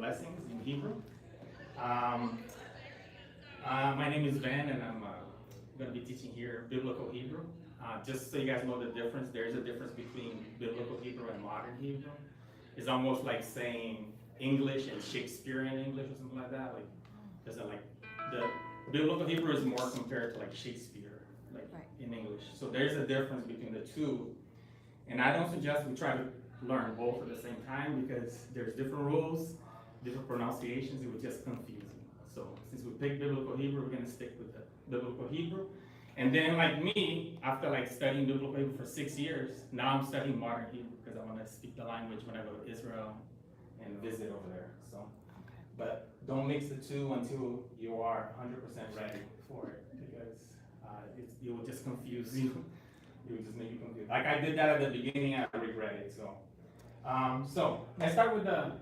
blessings in Hebrew. Um, my name is Van, and I'm going to be teaching here Biblical Hebrew. Just so you guys know the difference, there's a difference between Biblical Hebrew and modern Hebrew. It's almost like saying English and Shakespearean English or something like that. Like, doesn't like the Biblical Hebrew is more compared to like Shakespeare, like in English. So there's a difference between the two, and I don't suggest we try to learn both at the same time because there's different rules, different pronunciations. It would just confuse you. So since we picked Biblical Hebrew, we're going to stick with the Biblical Hebrew. And then like me, after like studying Biblical Hebrew for 6 years, now I'm studying modern Hebrew because I want to speak the language when I go to Israel and visit over there. So, but don't mix the two until you are 100% ready for it because it will just confuse you. It will just make you confused. Like I did that at the beginning, I regret it. So let's start with the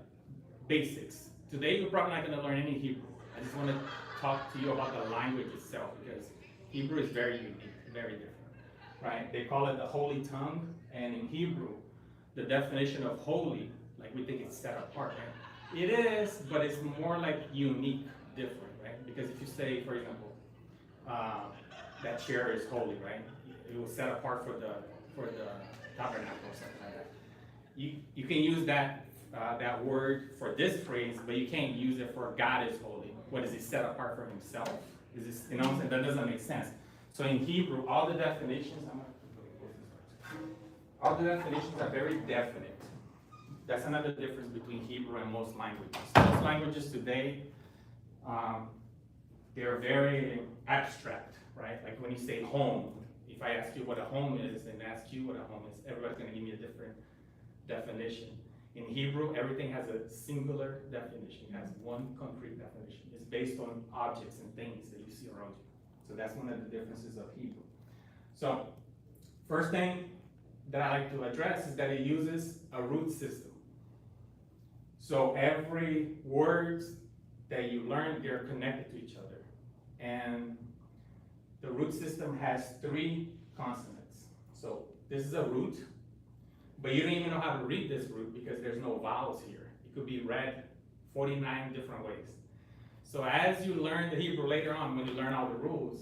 basics. Today we're probably not going to learn any Hebrew. I just want to talk to you about the language itself because Hebrew is very unique, very different, right? They call it the holy tongue, and in Hebrew, the definition of holy, like we think it's set apart, right? It is, but it's more like unique, different, right? Because if you say, for example, that chair is holy, right? It was set apart for the tabernacle or something like that. You can use that word for this phrase, but you can't use it for God is holy. What is he set apart for himself? Is this, you know what I'm saying? That doesn't make sense. So in Hebrew, all the definitions are very definite. That's another difference between Hebrew and most languages. Most languages today, they're very abstract, right? Like when you say home, if I ask you what a home is and ask you what a home is, everybody's going to give me a different definition. In Hebrew, everything has a singular definition. It has one concrete definition. It's based on objects and things that you see around you. So that's one of the differences of Hebrew. So first thing that I like to address is that it uses a root system. So every words that you learn, they're connected to each other. And the root system has 3 consonants. So this is a root. But you don't even know how to read this root because there's no vowels here. It could be read 49 different ways. So as you learn the Hebrew later on, when you learn all the rules,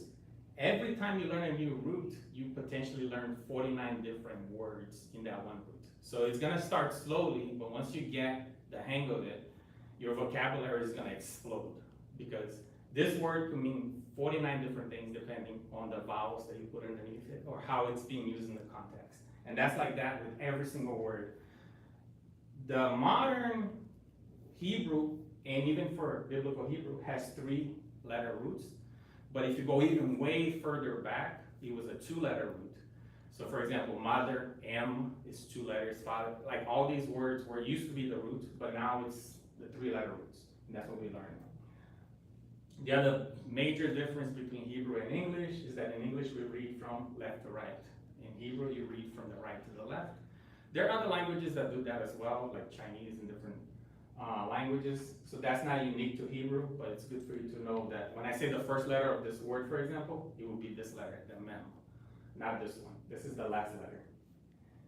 every time you learn a new root, you potentially learn 49 different words in that one root. So it's gonna start slowly, but once you get the hang of it, your vocabulary is gonna explode because this word could mean 49 different things depending on the vowels that you put underneath it or how it's being used in the context. And that's like that with every single word. The modern Hebrew, and even for Biblical Hebrew, has 3-letter roots. But if you go even way further back, it was a 2-letter root. So for example, mother, M is 2 letters, father, like all these words were used to be the root, but now it's the 3-letter roots. And that's what we learned. The other major difference between Hebrew and English is that in English we read from left to right. In Hebrew, you read from the right to the left. There are other languages that do that as well, like Chinese and different languages. So that's not unique to Hebrew, but it's good for you to know that when I say the first letter of this word, for example, it will be this letter, the mem, not this one. This is the last letter.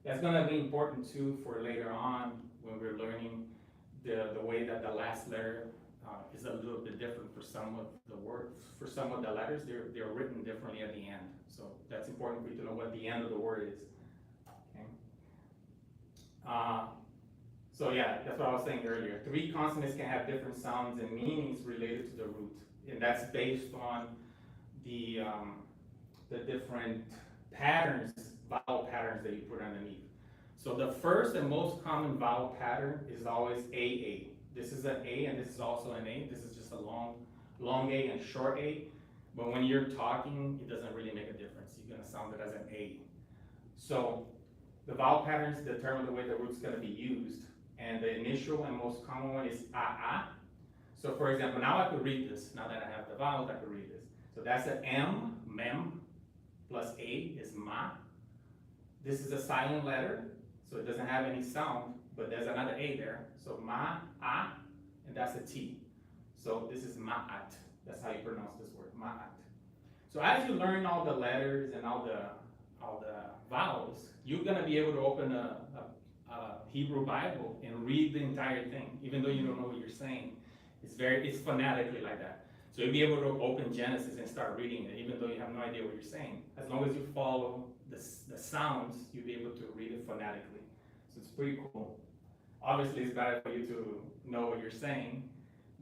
That's going to be important too for later on when we're learning the way that the last letter is a little bit different for some of the words. For some of the letters, they're written differently at the end. So that's important for you to know what the end of the word is. Okay. So yeah, that's what I was saying earlier. 3 consonants can have different sounds and meanings related to the root, and that's based on the different patterns, vowel patterns that you put underneath. So the first and most common vowel pattern is always AA. This is an A and this is also an A. This is just a long A and short A. But when you're talking, it doesn't really make a difference. You're gonna sound it as an A. So the vowel patterns determine the way the root's gonna be used. And the initial and most common one is A. So for example, now I could read this. Now that I have the vowels, I could read this. So that's an M, mem, plus A is ma. This is a silent letter, so it doesn't have any sound, but there's another A there. So ma, a, and that's a T. So this is ma'at. That's how you pronounce this word, ma'at. So as you learn all the letters and all the vowels, you're gonna be able to open a Hebrew Bible and read the entire thing, even though you don't know what you're saying. It's phonetically like that. So you'll be able to open Genesis and start reading it, even though you have no idea what you're saying. As long as you follow the sounds, you'll be able to read it phonetically. So it's pretty cool. Obviously, it's better for you to know what you're saying,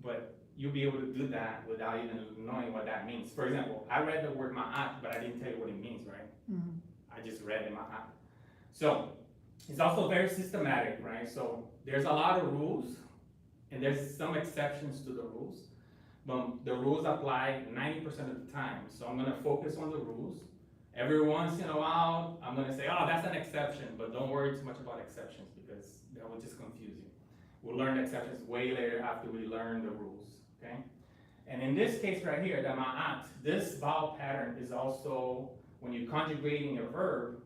but you'll be able to do that without even knowing what that means. For example, I read the word ma'at, but I didn't tell you what it means, right? Mm-hmm. I just read it ma'at. So it's also very systematic, right? So there's a lot of rules, and there's some exceptions to the rules, but the rules apply 90% of the time. So I'm gonna focus on the rules. Every once in a while, I'm gonna say, oh, that's an exception, but don't worry too much about exceptions because that will just confuse you. We'll learn the exceptions way later after we learn the rules, okay? And in this case right here, the ma'at, this vowel pattern is also, when you're conjugating a verb,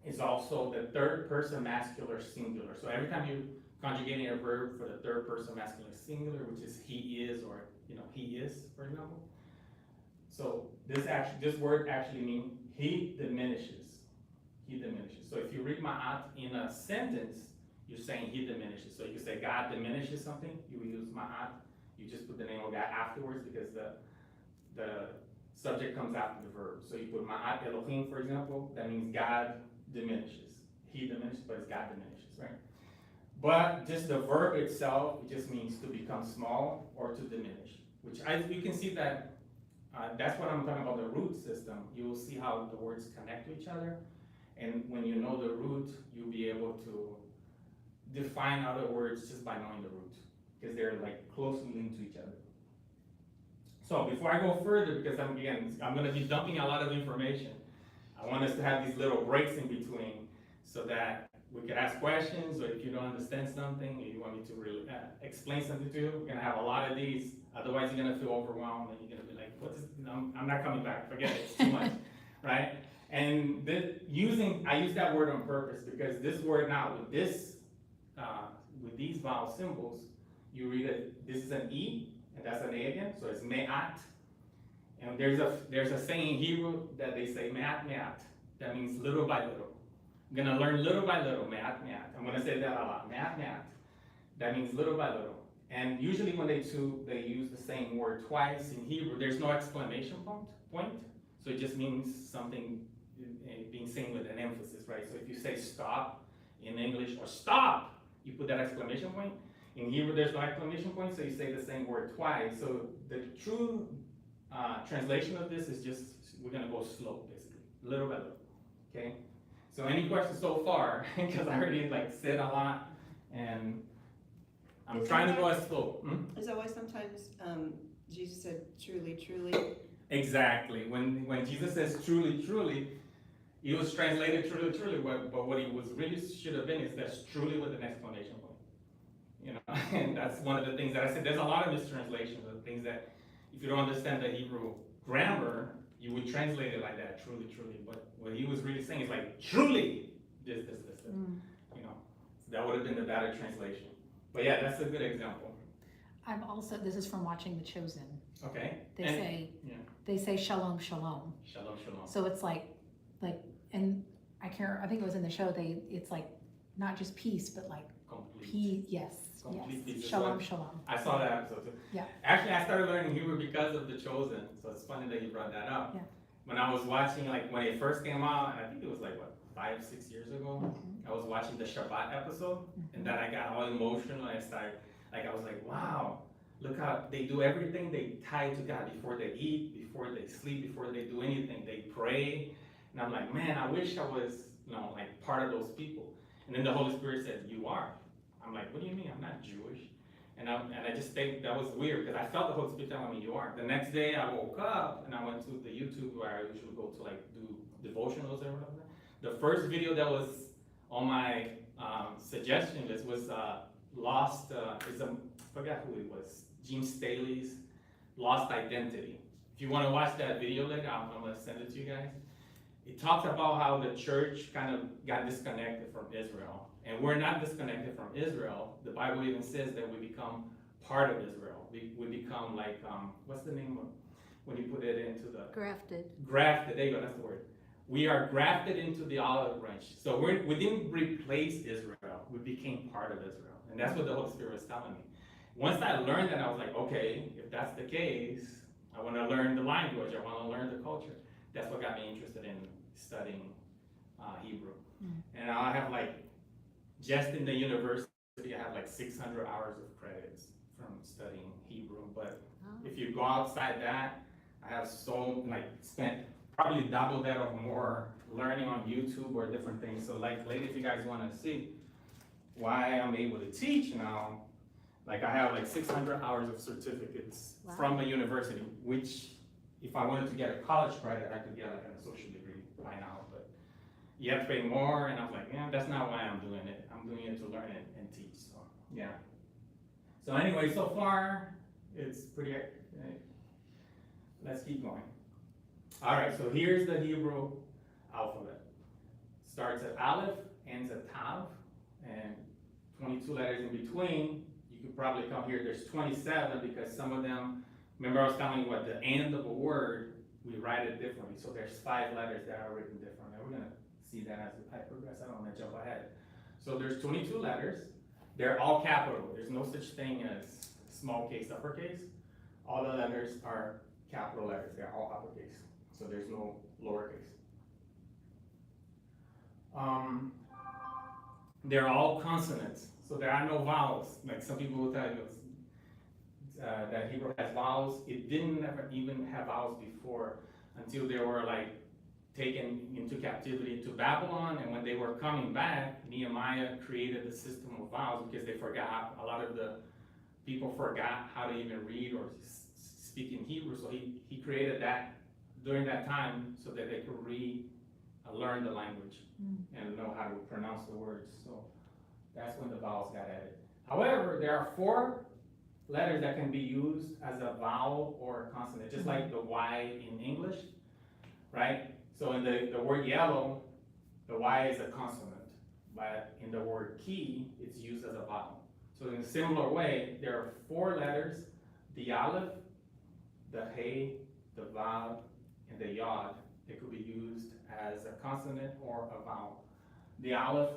is also the third person masculine singular. So every time you conjugating a verb for the third person masculine singular, which is he is, or he is, for example. So this word actually means he diminishes. He diminishes. So if you read ma'at in a sentence, you're saying he diminishes. So you say God diminishes something, you will use ma'at. You just put the name of God afterwards because the subject comes after the verb. So you put ma'at Elohim, for example, that means God diminishes. He diminishes, but it's God diminishes, right? But just the verb itself, it just means to become small or to diminish, which you can see that that's what I'm talking about, the root system. You will see how the words connect to each other. And when you know the root, you'll be able to define other words just by knowing the root, because they're like closely linked to each other. So before I go further, because I'm going to be dumping a lot of information, I want us to have these little breaks in between so that we can ask questions, or if you don't understand something, or you want me to really explain something to you, we're going to have a lot of these. Otherwise, you're going to feel overwhelmed, and you're going to be like, I'm not coming back, forget it, it's too much, right? And I use that word on purpose because this word now, with these vowel symbols, you read it, this is an E, and that's an A again, so it's me'at. And there's a saying in Hebrew that they say me'at me'at. That means little by little. I'm gonna learn little by little, me'at me'at. I'm gonna say that a lot, me'at me'at. That means little by little. And usually when they use the same word twice in Hebrew, there's no exclamation point. So it just means something being seen with an emphasis, right? So if you say stop in English, or stop, you put that exclamation point. In Hebrew, there's no exclamation point, so you say the same word twice. So the true translation of this is just, we're gonna go slow, basically, little by little, okay? So any questions so far? Because I already said a lot, and I'm trying to go as slow. Is that why sometimes Jesus said truly, truly? Exactly, when Jesus says truly, truly, it was translated truly, truly, but what it was really should have been is that's truly with an exclamation point. And that's one of the things that I said, there's a lot of mistranslations of things that if you don't understand the Hebrew grammar, you would translate it like that, truly, truly. But what he was really saying is truly, this. So that would have been the better translation. But yeah, that's a good example. This is from watching The Chosen. Okay. They say shalom, shalom. Shalom, shalom. So it's and I think it was in the show, it's not just peace, but complete. peace, yes. Complete Shalom, shalom. I saw that episode too. Yeah. Actually, I started learning Hebrew because of The Chosen, so it's funny that you brought that up. Yeah. When I was watching, when it first came out, and I think it was 5-6 years ago, I was watching the Shabbat episode, and then I got all emotional, and I started, I was like, wow, look how they do everything, they tie to God before they eat, before they sleep, before they do anything, they pray, and I'm like, man, I wish I was, part of those people. And then the Holy Spirit said, you are. I'm like, what do you mean? I'm not Jewish. And I just think that was weird because I felt the Holy Spirit telling me you are. The next day I woke up and I went to the YouTube where I usually go to do devotionals or whatever. The first video that was on my suggestion list was Lost, I forgot who it was, Jim Staley's Lost Identity. If you want to watch that video later, I'm going to send it to you guys. It talks about how the church kind of got disconnected from Israel. And we're not disconnected from Israel. The Bible even says that we become part of Israel. We become what's the name of, when you put it into the... Grafted. Grafted, there you go, that's the word. We are grafted into the olive branch. So we didn't replace Israel. Israel. We became part of Israel. And that's what the Holy Spirit was telling me. Once I learned that, I was like, okay, if that's the case, I want to learn the language. I want to learn the culture. That's what got me interested in studying Hebrew. And I have like, just in the university, I have like 600 hours of credits from studying Hebrew. But if you go outside that, I have spent probably double that or more learning on YouTube or different things. So like later, if you guys want to see why I'm able to teach now, like I have like 600 hours of certificates from a university, which if I wanted to get a college credit, I could get like an associate degree by now, but you have to pay more, and I was like, yeah, that's not why I'm doing it. I'm doing it to learn it and teach, so, yeah. So anyway, so far, it's pretty, let's keep going. All right, so here's the Hebrew alphabet. Starts at Aleph, ends at Tav, and 22 letters in between. You could probably come here, there's 27 because some of them, remember I was telling you what the end of a word, we write it differently. So there's 5 letters that are written differently. We're gonna see that as I progress. I don't wanna jump ahead. So there's 22 letters. They're all capital. There's no such thing as small case, uppercase. All the letters are capital letters. They're all uppercase. So there's no lowercase. They're all consonants. So there are no vowels. Like some people will tell you that Hebrew has vowels. It didn't ever even have vowels before until they were like taken into captivity to Babylon. And when they were coming back, Nehemiah created a system of vowels because they forgot, a lot of the people forgot how to even read or speak in Hebrew. So he created that during that time so that they could learn the language and know how to pronounce the words. So that's when the vowels got added. However, there are 4 letters that can be used as a vowel or a consonant, just like the Y in English, right? So in the word yellow, the Y is a consonant, but in the word key, it's used as a vowel. So in a similar way, there are 4 letters, the Aleph, the Hey, the Vav, and the Yod. It could be used as a consonant or a vowel. The Aleph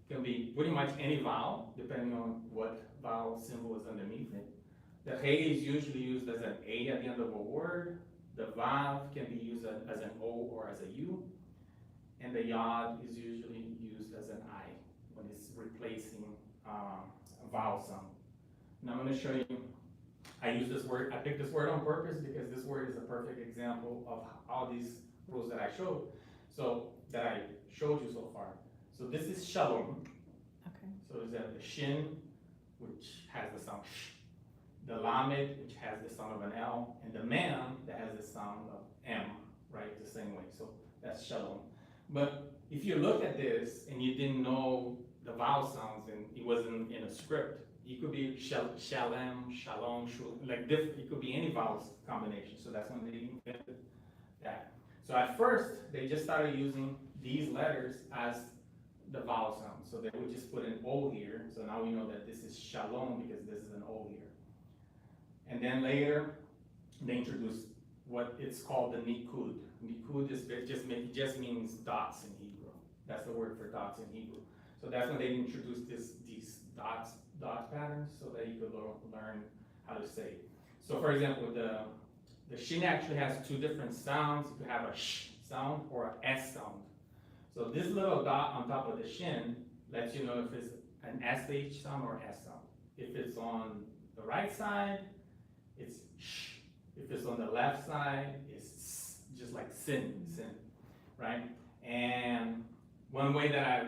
can be pretty much any vowel, depending on what vowel symbol is underneath it. The Hey is usually used as an A at the end of a word. The Vav can be used as an O or as a U. And the Yod is usually used as an I when it's replacing a vowel sound. Now I'm going to show you, I picked this word on purpose because this word is a perfect example of all these rules that I showed you so far. So this is shalom. Okay. So there's the shin, which has the sound sh, the lamed, which has the sound of an L, and the mem that has the sound of M, right? The same way. So that's shalom. But if you look at this and you didn't know the vowel sounds and it wasn't in a script, it could be shalem, shalom, like different. It could be any vowel combination. So that's when they invented that. So at first, they just started using these letters as the vowel sound. So they would just put an O here. So now we know that this is shalom because this is an O here. And then later, they introduced what it's called the nikud. Nikud just means dots in Hebrew. That's the word for dots in Hebrew. So that's when they introduced these dot patterns so that you could learn how to say it. So for example, the shin actually has 2 different sounds. You could have a sh sound or a s sound. So this little dot on top of the shin lets you know if it's an sh sound or s sound. If it's on the right side, it's sh. If it's on the left side, it's s, just like sin, right? And one way that I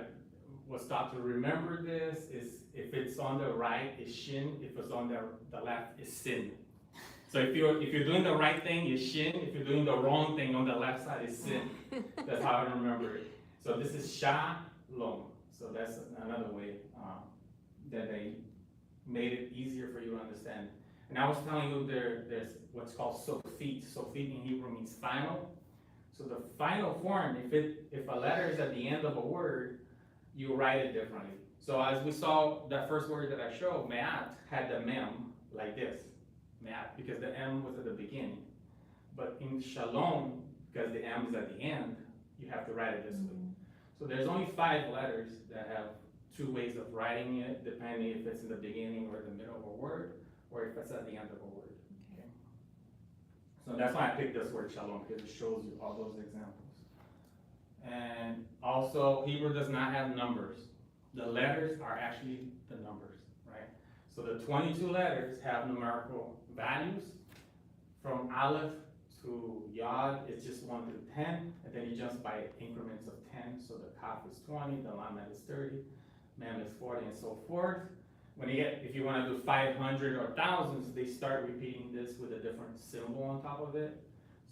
was taught to remember this is if it's on the right, it's shin. If it's on the left, it's sin. So if you're doing the right thing, it's shin. If you're doing the wrong thing on the left side, it's sin. That's how I remember it. So this is shalom. So that's another way that they made it easier for you to understand. And I was telling you there's what's called sofit. Sofit in Hebrew means final. So the final form, if a letter is at the end of a word, you write it differently. So as we saw, that first word that I showed, me'at, had the mem like this, me'at, because the M was at the beginning. But in shalom, because the M is at the end, you have to write it this way. So there's only 5 letters that have two ways of writing it, depending if it's in the beginning or the middle of a word, or if it's at the end of a word. Okay. So that's why I picked this word shalom, because it shows you all those examples. And also, Hebrew does not have numbers. The letters are actually the numbers, right? So the 22 letters have numerical values. From Aleph to Yod, it's just 1 through 10, and then he jumps by increments of 10. So the Kaf is 20, the Lamed is 30, Mem is 40, and so forth. When you get, if you want to do 500 or thousands, they start repeating this with a different symbol on top of it.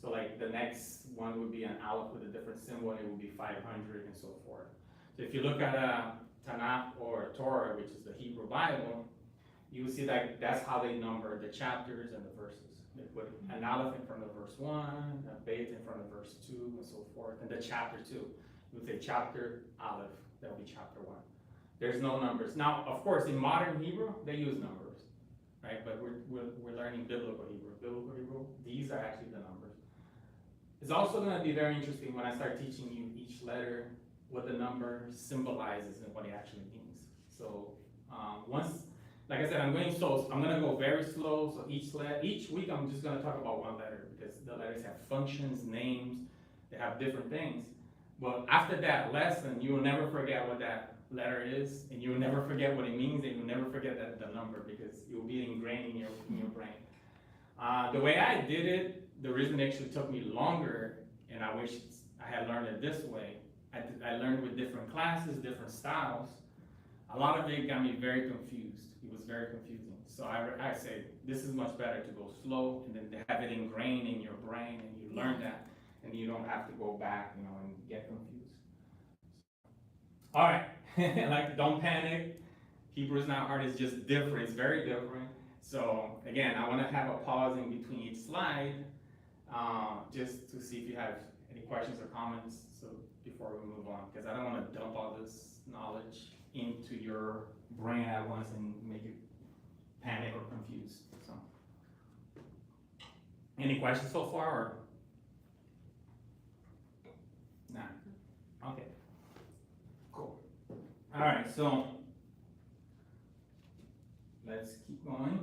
So like the next one would be an Aleph with a different symbol, and it would be 500 and so forth. So if you look at a Tanakh or Torah, which is the Hebrew Bible, you will see that that's how they number the chapters and the verses. They put an Aleph in front of verse 1, a Beit in front of verse 2, and so forth, and the chapter 2. You would say chapter Aleph, that would be chapter 1. There's no numbers. Now, of course, in modern Hebrew, they use numbers, right? But we're learning biblical Hebrew. Biblical Hebrew, these are actually the numbers. It's also going to be very interesting when I start teaching you each letter, what the number symbolizes and what it actually means. So like I said, I'm going slow. I'm going to go very slow. So each week I'm just going to talk about one letter, because the letters have functions, names, they have different things. But after that lesson, you will never forget what that letter is, and you will never forget what it means, and you'll never forget the number, because it will be ingrained in your brain. The way I did it, the reason it actually took me longer, and I wish I had learned it this way, I learned with different classes, different styles. A lot of it got me very confused. It was very confusing. So I say, this is much better to go slow, and then to have it ingrained in your brain, and you learn that, and you don't have to go back, and get confused. All right, like, don't panic. Hebrew is not hard, it's just different, it's very different. So again, I wanna have a pause in between each slide, just to see if you have any questions or comments, so before we move on, because I don't wanna dump all this knowledge into your brain at once and make you panic or confused, so. Any questions so far, or? Nah, okay. Cool. All right, so let's keep going.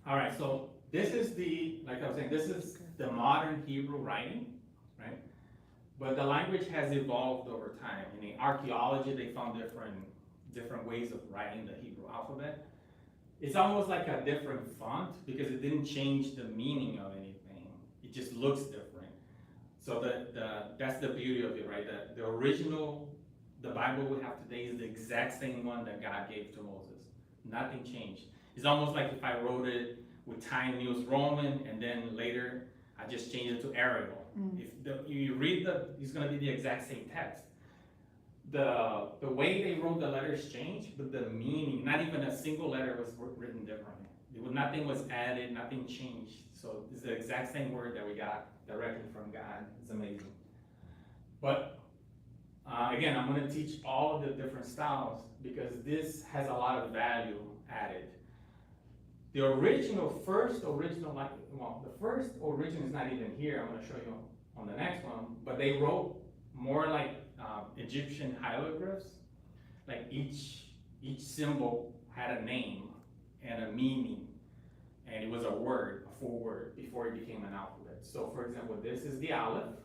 All right, so this is like I was saying, this is the modern Hebrew writing, right? But the language has evolved over time. In archaeology, they found different ways of writing the Hebrew alphabet. It's almost like a different font, because it didn't change the meaning of anything. It just looks different. So that's the beauty of it, right? The original, the Bible we have today is the exact same one that God gave to Moses. Nothing changed. It's almost like if I wrote it with Times New Roman, and then later I just changed it to Arial. If you read it's gonna be the exact same text. The way they wrote the letters changed, but the meaning, not even a single letter was written differently. Nothing was added, nothing changed. So it's the exact same word that we got directly from God. It's amazing. But again, I'm going to teach all of the different styles, because this has a lot of value added. The first origin is not even here. I'm going to show you on the next one. But they wrote more like Egyptian hieroglyphs. Like each symbol had a name and a meaning, and it was a word, a full word, before it became an alphabet. So for example, this is the Aleph,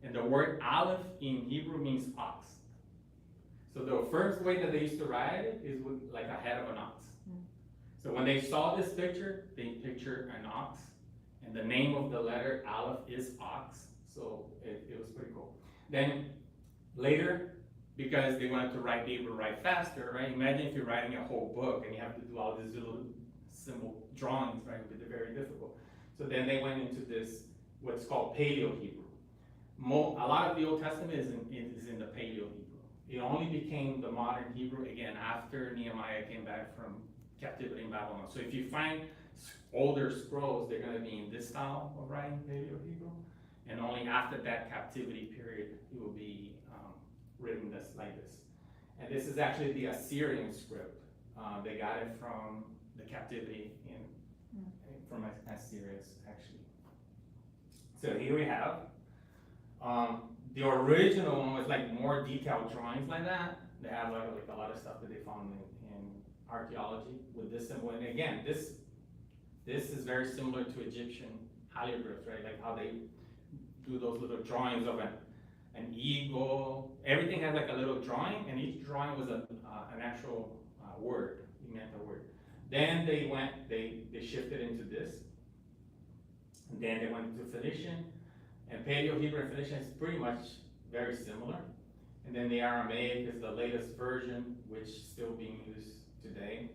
and the word Aleph in Hebrew means ox. So the first way that they used to write it is with like a head of an ox. So when they saw this picture, they pictured an ox, and the name of the letter Aleph is ox. So it was pretty cool. Then later, because they wanted to write Hebrew faster, right? Imagine if you're writing a whole book and you have to do all these little symbol drawings, right? It would be very difficult. So then they went into this, what's called Paleo Hebrew. A lot of the Old Testament is in the Paleo Hebrew. It only became the modern Hebrew, again, after Nehemiah came back from captivity in Babylon. So if you find older scrolls, they're gonna be in this style of writing, Paleo Hebrew. And only after that captivity period, it will be written like this. And this is actually the Assyrian script. They got it from the captivity from Assyria, actually. So here we have, the original one was like more detailed drawings like that, They have like a lot of stuff that they found in archaeology with this symbol. And again, this is very similar to Egyptian hieroglyphs, right? Like how they do those little drawings of an eagle. Everything has like a little drawing, and each drawing was an actual word. It meant a word. Then they shifted into this. And then they went into Phoenician, and Paleo-Hebrew and Phoenician is pretty much very similar. And then the Aramaic is the latest version, which is still being used today.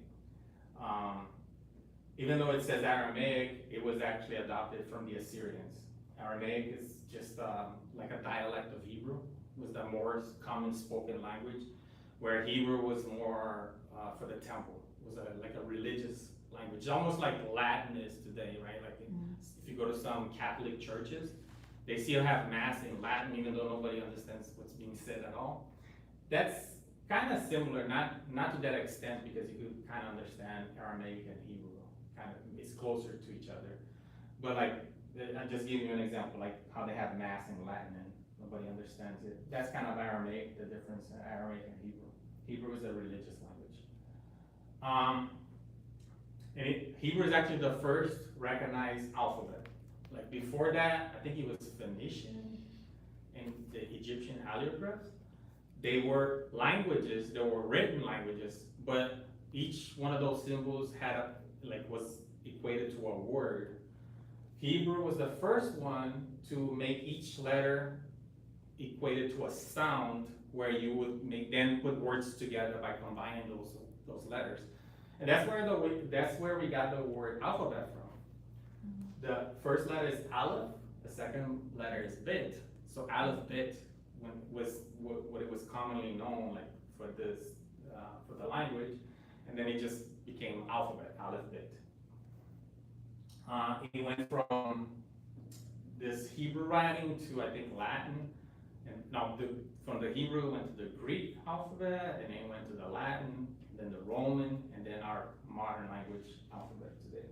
Even though it says Aramaic, it was actually adopted from the Assyrians. Aramaic is just like a dialect of Hebrew. It was the more common spoken language, where Hebrew was more for the temple. It was like a religious language, almost like Latin is today, right? Like if you go to some Catholic churches, they still have mass in Latin, even though nobody understands what's being said at all. That's kind of similar, not to that extent, because you could kind of understand Aramaic and Hebrew. Kind of, it's closer to each other. But like, I'm just giving you an example, like how they have mass in Latin and nobody understands it. That's kind of Aramaic, the difference in Aramaic and Hebrew. Hebrew is a religious language. Hebrew is actually the first recognized alphabet. Like before that, I think it was Phoenician and the Egyptian hieroglyphs. They were languages, they were written languages, but each one of those symbols was equated to a word. Hebrew was the first one to make each letter equated to a sound, where you would then put words together by combining those letters. And that's where we got the word alphabet from. The first letter is Aleph, the second letter is Bet. So Aleph Bet was what it was commonly known like for the language, and then it just became alphabet, Aleph Bet. It went from this Hebrew writing to, I think, Latin, and now from the Hebrew went to the Greek alphabet, and then it went to the Latin, then the Roman, and then our modern language alphabet today.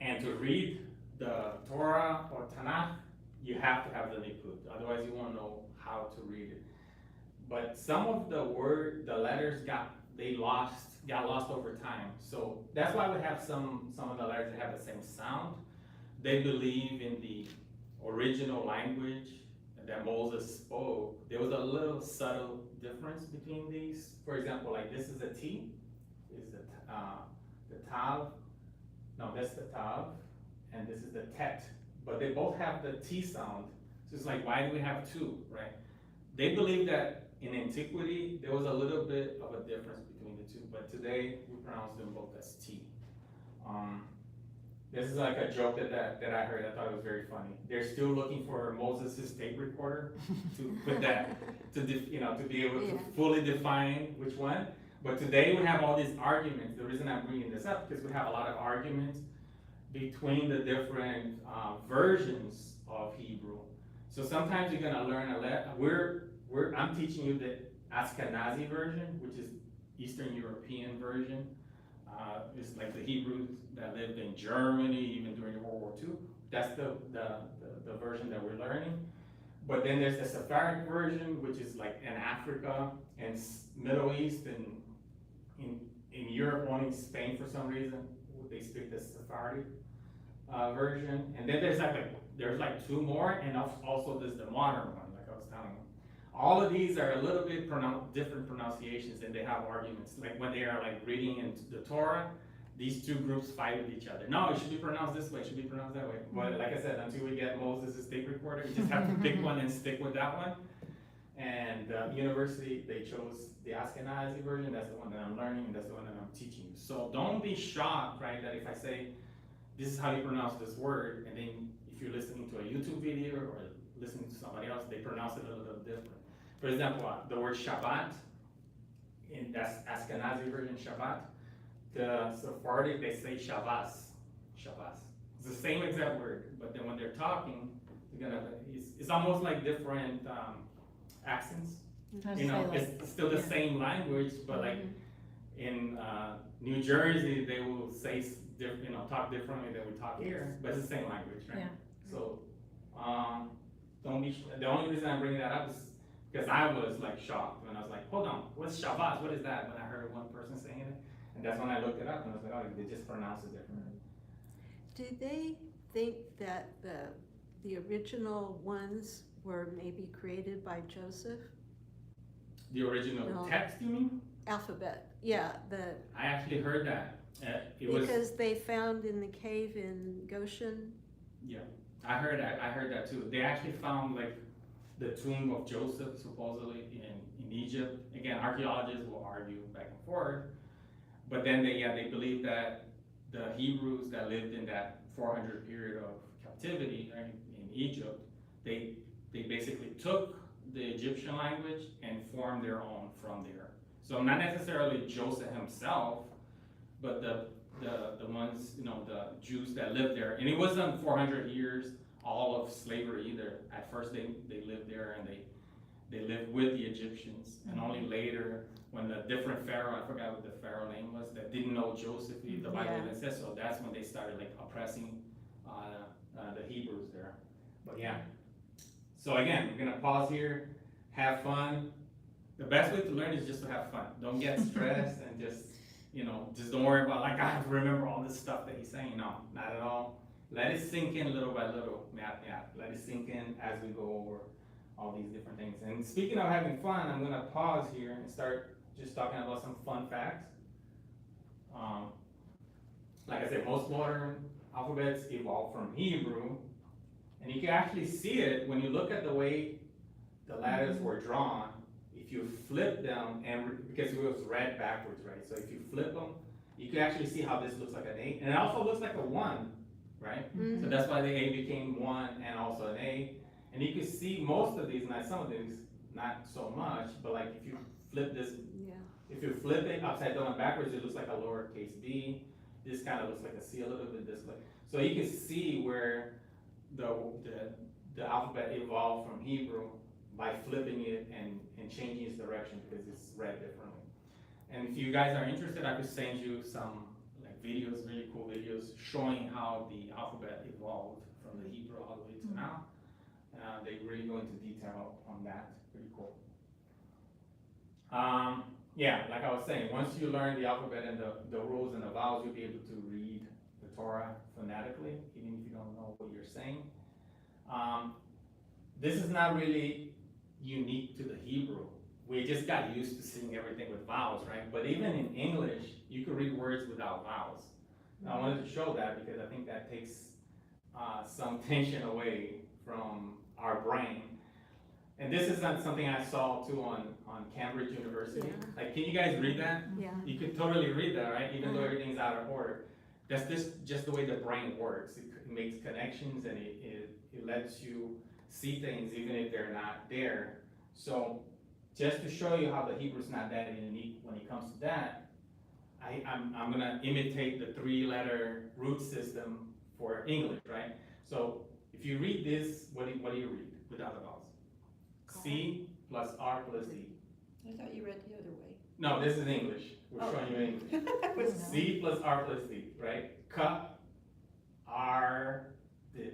And to read the Torah or Tanakh, you have to have the Likud, otherwise you won't know how to read it. But some of the letters got lost over time. So that's why we have some of the letters that have the same sound. They believe in the original language that Moses spoke. There was a little subtle difference between these. For example, like this is a T, is the Tav. No, that's the Tav, and this is the Tet. But they both have the T sound. So it's like, why do we have two, right? They believe that in antiquity, there was a little bit of a difference between the two, but today we pronounce them both as T. This is like a joke that I heard. I thought it was very funny. They're still looking for Moses' tape recorder to put that, to be able to fully define which one. But today we have all these arguments. The reason I'm bringing this up, because we have a lot of arguments between the different versions of Hebrew. So sometimes you're gonna learn I'm teaching you the Ashkenazi version, which is Eastern European version. It's like the Hebrews that lived in Germany, even during World War II. That's the version that we're learning. But then there's the Sephardic version, which is like in Africa and Middle East, and in Europe, only in Spain for some reason, they speak the Sephardic version. And then there's like two more, and also there's the modern one, like I was telling you. All of these are a little bit different pronunciations, and they have arguments. Like when they are like reading into the Torah, these two groups fight with each other. No, it should be pronounced this way, it should be pronounced that way. But like I said, until we get Moses' tape recorder, we just have to pick one and stick with that one. And university, they chose the Ashkenazi version. That's the one that I'm learning, and that's the one that I'm teaching you. So don't be shocked, right, that if I say, this is how you pronounce this word, and then if you're listening to a YouTube video or listening to somebody else, they pronounce it a little different. For example, the word Shabbat, that's Ashkenazi version Shabbat. The Sephardic, they say Shabbos. It's the same exact word, but then when they're talking, it's almost like different accents. It's still the same language, but like in New Jersey, they will say talk differently than we talk here, but it's the same language, right? Yeah. So the only reason I'm bringing that up is Because I was like shocked when I was like, hold on, what's Shabbat? What is that? When I heard one person saying it. And that's when I looked it up and I was like, oh, they just pronounce it differently. Do they think that the original ones were maybe created by Joseph? The original No. text, you mean? Alphabet, yeah, I actually heard that. It was, because they found in the cave in Goshen. yeah, I heard that too. They actually found like the tomb of Joseph supposedly in Egypt. Again, archaeologists will argue back and forth, but then they believe that the Hebrews that lived in that 400 period of captivity, right, in Egypt, they basically took the Egyptian language and formed their own from there. So not necessarily Joseph himself, but the ones, the Jews that lived there. And it wasn't 400 years all of slavery either. At first they lived there and they lived with the Egyptians. And only later, when the different pharaoh, I forgot what the pharaoh name was, that didn't know Joseph, the Bible even says so, that's when they started like oppressing the Hebrews there. But yeah. So again, we're gonna pause here, have fun. The best way to learn is just to have fun. Don't get stressed and just don't worry about like, I have to remember all this stuff that he's saying. No, not at all. Let it sink in little by little. Yeah. Let it sink in as we go over all these different things. And speaking of having fun, I'm gonna pause here and start just talking about some fun facts. Like I said, most modern alphabets evolved from Hebrew, and you can actually see it when you look at the way the letters were drawn. If you flip them, and because it was read backwards, right? So if you flip them, you can actually see how this looks like an A, and it also looks like a 1, right? So that's why the A became 1 and also an A. And you can see most of these, not some of these, not so much, but like if you flip this, if you flip it upside down and backwards, it looks like a lowercase b. This kind of looks like a C a little bit, this way. So you can see where the alphabet evolved from Hebrew by flipping it and changing its direction because it's read differently. And if you guys are interested, I could send you some like videos, really cool videos, showing how the alphabet evolved from the Hebrew all the way to now. They really go into detail on that. Pretty cool. Yeah, like I was saying, once you learn the alphabet and the rules and the vowels, you'll be able to read the Torah phonetically, even if you don't know what you're saying. This is not really unique to the Hebrew. We just got used to seeing everything with vowels, right? But even in English, you can read words without vowels. Now, I wanted to show that because I think that takes some tension away from our brain. And this is not something I saw too on Cambridge University. Yeah. Like, can you guys read that? Yeah. You could totally read that, right? Even though everything's out of order. That's just the way the brain works. It makes connections and it lets you see things even if they're not there. So just to show you how the Hebrew's not that unique when it comes to that, I'm gonna imitate the 3-letter root system for English, right? So if you read this, what do you read without the vowels? C plus R plus D. I thought you read the other way. No, this is English. We're showing you English. I was- C plus R plus D, right? Cup, R, D,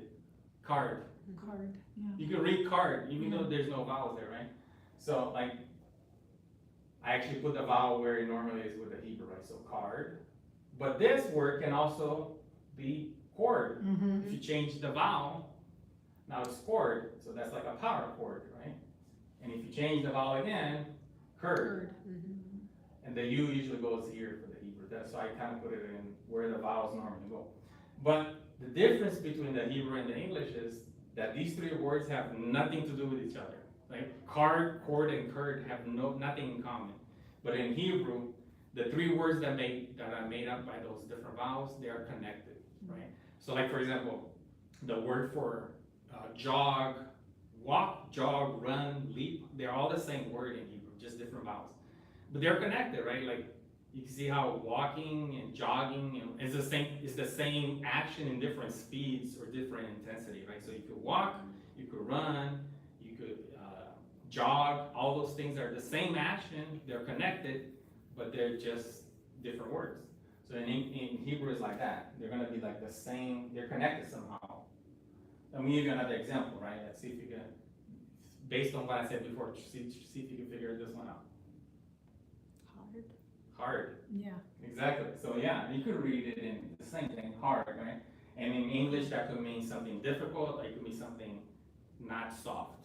card. Card, yeah. You can read card, even though there's no vowels there, right? So like, I actually put the vowel where it normally is with the Hebrew, right? So card. But this word can also be cord. If you change the vowel, now it's cord, so that's like a power cord, right? And if you change the vowel again, curd. And the U usually goes here for the Hebrew. That's why I kind of put it in where the vowels normally go. But the difference between the Hebrew and the English is that these 3 words have nothing to do with each other. Like card, cord, and curd have nothing in common. But in Hebrew, the 3 words that are made up by those different vowels, they are connected, right? So like for example, the word for jog, walk, jog, run, leap, they're all the same word in Hebrew, just different vowels. But they're connected, right? Like you can see how walking and jogging is the same action in different speeds or different intensity, right? So you could walk, you could run, you could jog, all those things are the same action, they're connected, but they're just different words. So in Hebrew it's like that. They're gonna be like the same, they're connected somehow. Let me give you another example, right? Let's see if you can based on what I said before, see if you can figure this one out. Hard. Hard. Yeah. Exactly. So yeah, you could read it in the same thing, hard, right? And in English, that could mean something difficult, like it could be something not soft,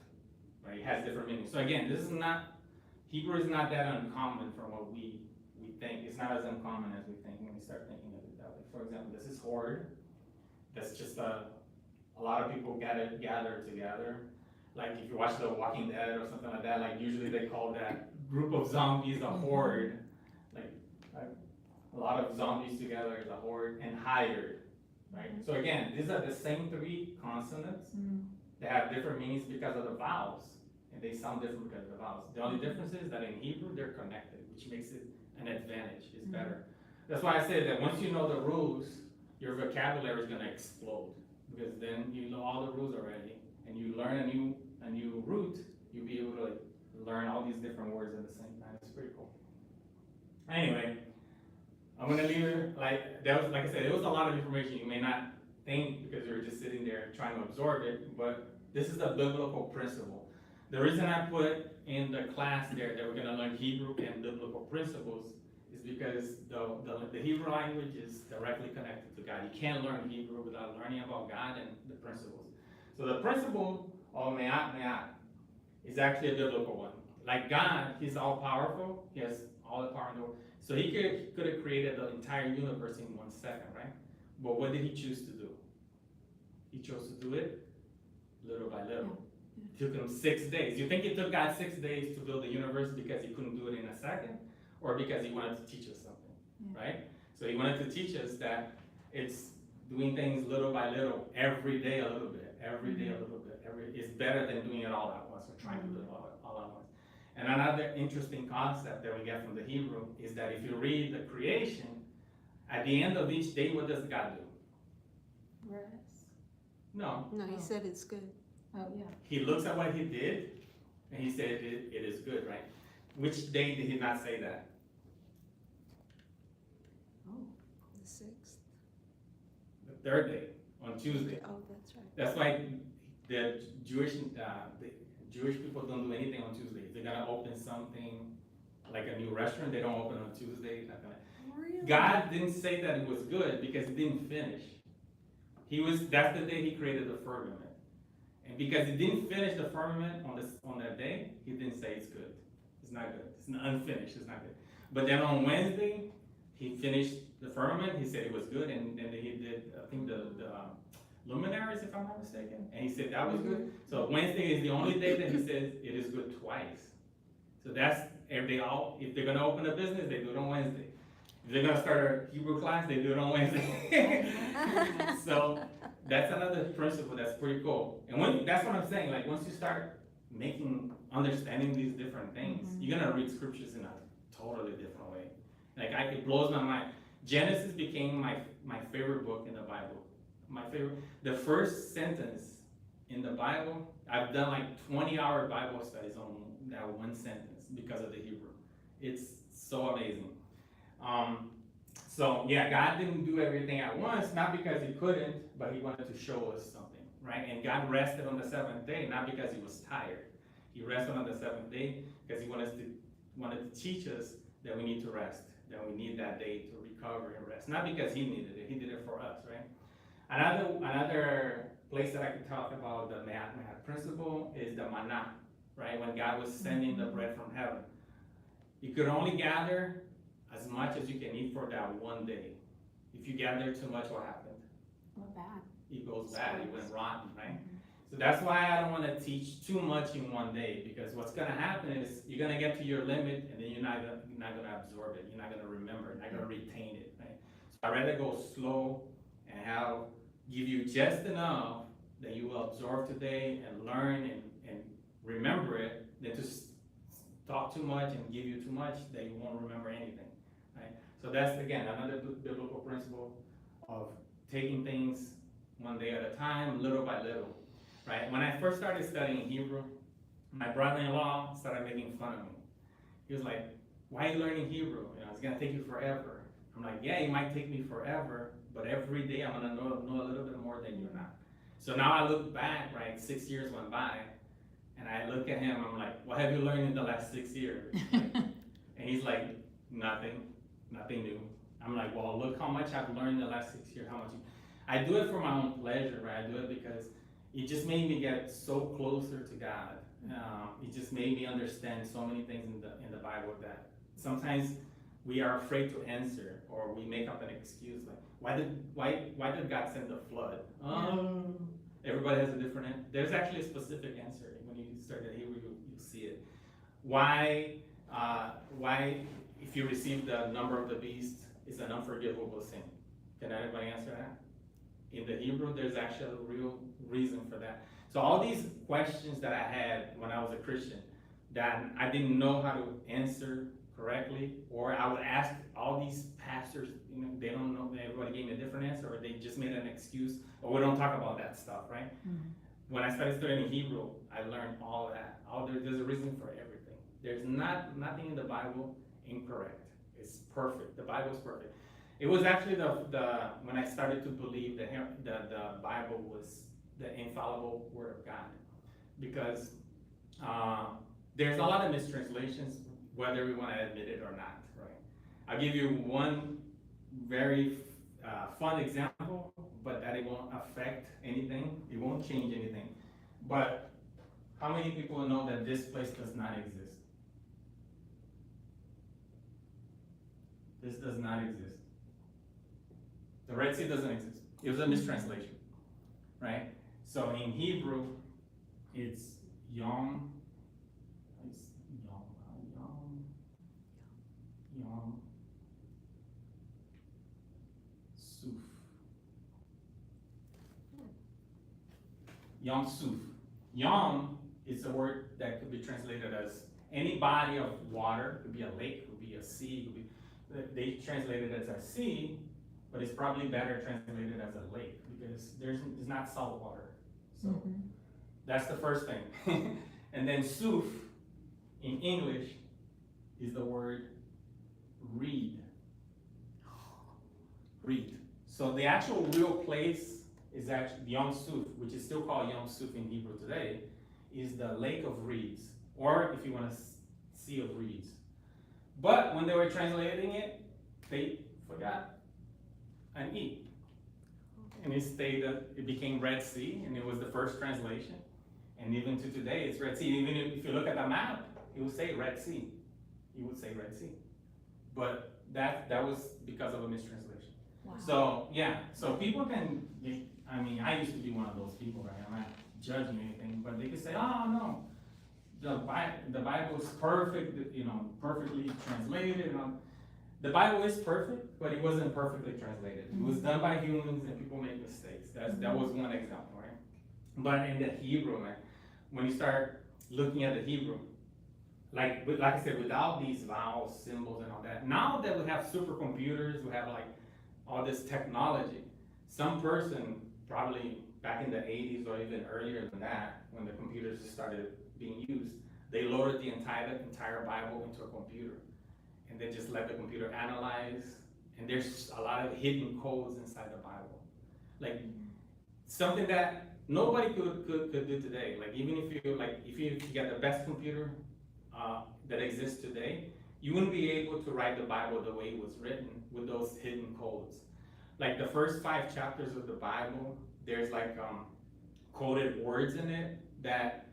right? It has different meanings. So again, this is not, Hebrew is not that uncommon from what we think. It's not as uncommon as we think when we start thinking of it that way. For example, this is horde. That's just a lot of people gather together. Like if you watch The Walking Dead or something like that, like usually they call that group of zombies a horde. Like a lot of zombies together is a horde, and hired, right? So again, these are the same three consonants. They have different meanings because of the vowels, and they sound different because of the vowels. The only difference is that in Hebrew, they're connected, which makes it an advantage, it's better. That's why I say that once you know the rules, your vocabulary is gonna explode, because then you know all the rules already, and you learn a new root, you'll be able to like learn all these different words at the same time. It's pretty cool. Anyway, I'm gonna leave it like that was, like I said, it was a lot of information. You may not think because you're just sitting there trying to absorb it, but this is a biblical principle. The reason I put in the class there that we're gonna learn Hebrew and biblical principles is because the Hebrew language is directly connected to God. You can't learn Hebrew without learning about God and the principles. So the principle of me'at is actually a biblical one. Like God, He's all powerful. He has all the power in the world. So He could have created the entire universe in 1 second, right? But what did He choose to do? He chose to do it little by little. It took Him 6 days. You think it took God 6 days to build the universe because He couldn't do it in a second? Or because He wanted to teach us something, right? So He wanted to teach us that it's doing things little by little, every day a little bit, every day a little bit. It's better than doing it all at once or trying to do it all at once. And another interesting concept that we get from the Hebrew is that if you read the creation, at the end of each day, what does God do? Rest. No. No, he said it's good. Oh, yeah. He looks at what He did, and He said it is good, right? Which day did He not say that? Oh. The 6th. The third day, on Tuesday. Oh, that's right. That's why the Jewish people don't do anything on Tuesday. They're gonna open something like a new restaurant. They don't open on Tuesday. Really? God didn't say that it was good because He didn't finish. That's the day He created the firmament, and because He didn't finish the firmament on that day, He didn't say it's good. It's not good. It's not unfinished. It's not good. But then on Wednesday, He finished the firmament. He said it was good, and then He did I think the luminaries, if I'm not mistaken, and He said that was good. So Wednesday is the only day that He says it is good twice. So that's if they're gonna open a business, they do it on Wednesday. If they're gonna start a Hebrew class, they do it on Wednesday. So that's another principle that's pretty cool. And that's what I'm saying. Like once you start understanding these different things, you're gonna read scriptures in a totally different way. Like it blows my mind. Genesis became my favorite book in the Bible. My favorite. The first sentence in the Bible, I've done like 20-hour Bible studies on that one sentence because of the Hebrew. It's so amazing. So yeah, God didn't do everything at once, not because He couldn't, but He wanted to show us something, right? And God rested on the seventh day, not because He was tired. He rested on the seventh day because He wanted to teach us that we need to rest, that we need that day to recover and rest. Not because He needed it, He did it for us, right? Another place that I could talk about the math principle is the manna, right? When God was sending the bread from heaven. You could only gather as much as you can eat for that one day. If you gather too much, what happened? Not bad. It goes bad, it went rotten, right? So that's why I don't want to teach too much in one day, because what's going to happen is you're going to get to your limit and then you're not going to absorb it, you're not going to remember it, you're not going to retain it, right? So I'd rather go slow and give you just enough that you will absorb today and learn and remember it, than to talk too much and give you too much that you won't remember anything, right? So that's, again, another biblical principle of taking things one day at a time, little by little, right? When I first started studying Hebrew, my brother-in-law started making fun of me. He was like, why are you learning Hebrew? It's gonna take you forever. I'm like, yeah, it might take me forever, but every day I'm gonna know a little bit more than you're not. So now I look back, right, 6 years went by, And I look at him, I'm like, what have you learned in the last 6 years? And he's like, nothing new. I'm like, well, look how much I've learned in the last 6 years, how much. I do it for my own pleasure, right? I do it because it just made me get so closer to God. It just made me understand so many things in the Bible that sometimes we are afraid to answer, or we make up an excuse like, why did God send the flood? Everybody has a different answer. There's actually a specific answer. When you start at Hebrew, you'll see it. Why, if you receive the number of the beast, is an unforgivable sin? Can anybody answer that? In the Hebrew, there's actually a real reason for that. So all these questions that I had when I was a Christian, that I didn't know how to answer correctly, or I would ask all these pastors, they don't know, everybody gave me a different answer, or they just made an excuse, or we don't talk about that stuff, right? Mm-hmm. When I started studying Hebrew, I learned all of that. There's a reason for everything. There's nothing in the Bible incorrect. It's perfect. The Bible is perfect. It was actually when I started to believe that the Bible was the infallible Word of God, because there's a lot of mistranslations, whether we want to admit it or not, right? I'll give you one very fun example, but that it won't affect anything. It won't change anything. But how many people know that this place does not exist? This does not exist. The Red Sea doesn't exist. It was a mistranslation, right? So in Hebrew, it's Yom Suf. Yom Suf. Yom is a word that could be translated as any body of water. It could be a lake, could be a sea, they translate it as a sea, but it's probably better translated as a lake, because it's not salt water. So that's the first thing. And then Suf in English is the word reed. Reed. So the actual real place is actually Yom Suf, which is still called Yom Suf in Hebrew today, is the lake of reeds, or if you want to, sea of reeds. But when they were translating it, they forgot an E. And it became Red Sea, and it was the first translation. And even to today, it's Red Sea. Even if you look at the map, it would say Red Sea. It would say Red Sea. But that was because of a mistranslation. Wow. So, yeah, so people can, I used to be one of those people, right? I'm not judging anything, but they could say, oh, no, the Bible is perfect, perfectly translated. The Bible is perfect, but it wasn't perfectly translated. It was done by humans, and people make mistakes. That was one example, right? But in the Hebrew, man, when you start looking at the Hebrew, like I said, without these vowels, symbols, and all that, now that we have supercomputers, we have like all this technology, some person probably back in the 80s or even earlier than that, when the computers started being used, they loaded the entire Bible into a computer, and they just let the computer analyze, and there's a lot of hidden codes inside the Bible. Like something that nobody could do today. Like even if you get the best computer that exists today, you wouldn't be able to write the Bible the way it was written with those hidden codes. Like the first 5 chapters of the Bible, there's like coded words in it that,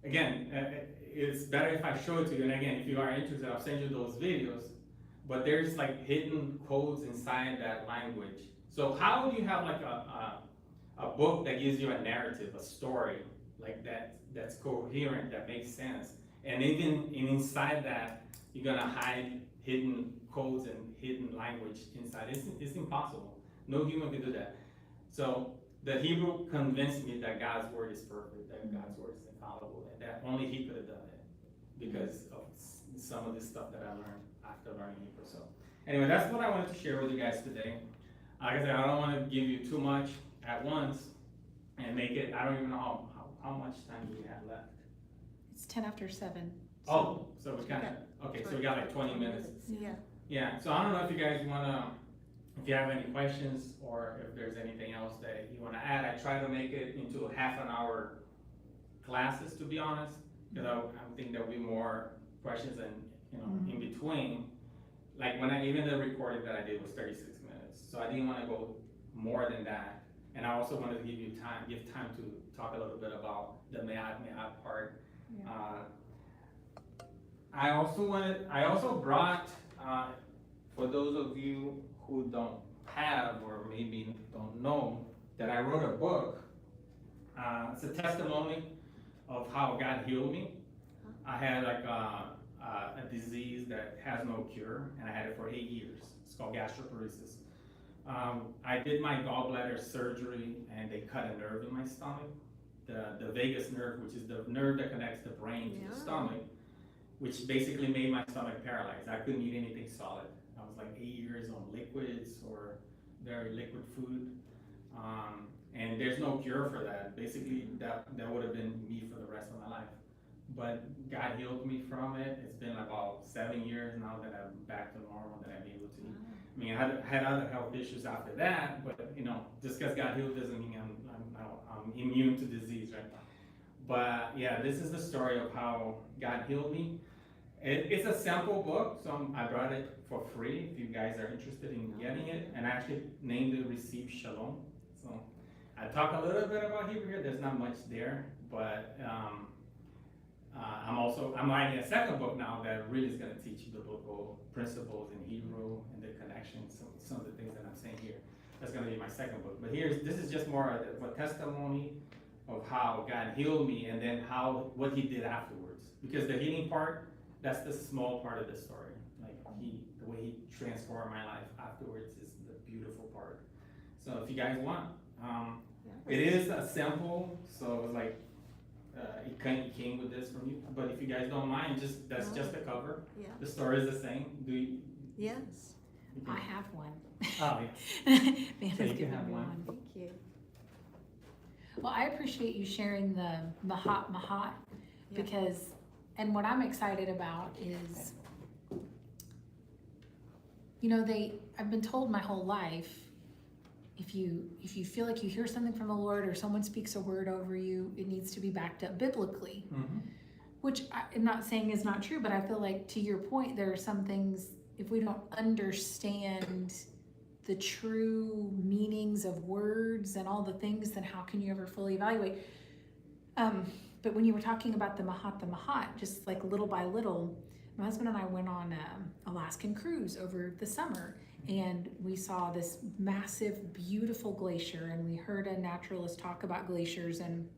again, it's better if I show it to you. And again, if you are interested, I'll send you those videos. But there's like hidden codes inside that language. So how do you have like a book that gives you a narrative, a story like that's coherent, that makes sense, and even inside that you're gonna hide hidden codes and hidden language inside? It's impossible. No human can do that. So the Hebrew convinced me that God's word is perfect, that God's word is infallible, and that only He could have done it because of some of the stuff that I learned after learning Hebrew. So anyway, that's what I wanted to share with you guys today. Like I said, I don't want to give you too much at once and make it, I don't even know how much time do we have left. It's 7:10. So we got, okay, so we got like 20 minutes. Yeah. Yeah, so I don't know if you guys if you have any questions or if there's anything else that you want to add. I try to make it into a half an hour classes, to be honest, because I think there'll be more questions and, in between. Like even the recording that I did was 36 minutes, so I didn't want to go more than that. And I also wanted to give time to talk a little bit about the me'at part. Yeah. I also brought, for those of you who don't have or maybe don't know, that I wrote a book. It's a testimony of how God healed me. I had like a disease that has no cure, and I had it for 8 years. It's called gastroparesis. I did my gallbladder surgery, and they cut a nerve in my stomach, the vagus nerve, which is the nerve that connects the brain to the stomach, which basically made my stomach paralyzed. I couldn't eat anything solid. I was like 8 years on liquids or very liquid food. And there's no cure for that. Basically, that would have been me for the rest of my life. But God healed me from it. It's been about 7 years now that I'm back to normal, that I'm able to eat. I mean, I had other health issues after that, but just because God healed doesn't mean I'm immune to disease, right? But yeah, this is the story of how God healed me. It's a sample book, so I brought it for free if you guys are interested in getting it. And I actually named it Receive Shalom. So I talk a little bit about Hebrew here. There's not much there, but I'm writing a second book now that really is going to teach biblical principles in Hebrew and the connections, some of the things that I'm saying here. That's going to be my second book. But this is just more of a testimony of how God healed me, and then what He did afterwards. Because the healing part, that's the small part of the story. Like the way He transformed my life afterwards is the beautiful part. So if you guys want, it is a sample, so it's like it came with this from you. But if you guys don't mind, that's just the cover. Yeah. The story is the same. Yes. I have one. Oh, Man So has you can given have me one. one. Thank you. Well, I appreciate you sharing the Mahat, Yeah. because, and what I'm excited about is, I've been told my whole life, if you feel like you hear something from the Lord or someone speaks a word over you, it needs to be backed up biblically, which I'm not saying is not true, but I feel like, to your point, there are some things, if we don't understand the true meanings of words and all the things, then how can you ever fully evaluate? But when you were talking about the Mahat, just like little by little, my husband and I went on an Alaskan cruise over the summer, and we saw this massive, beautiful glacier, and we heard a naturalist talk about glaciers and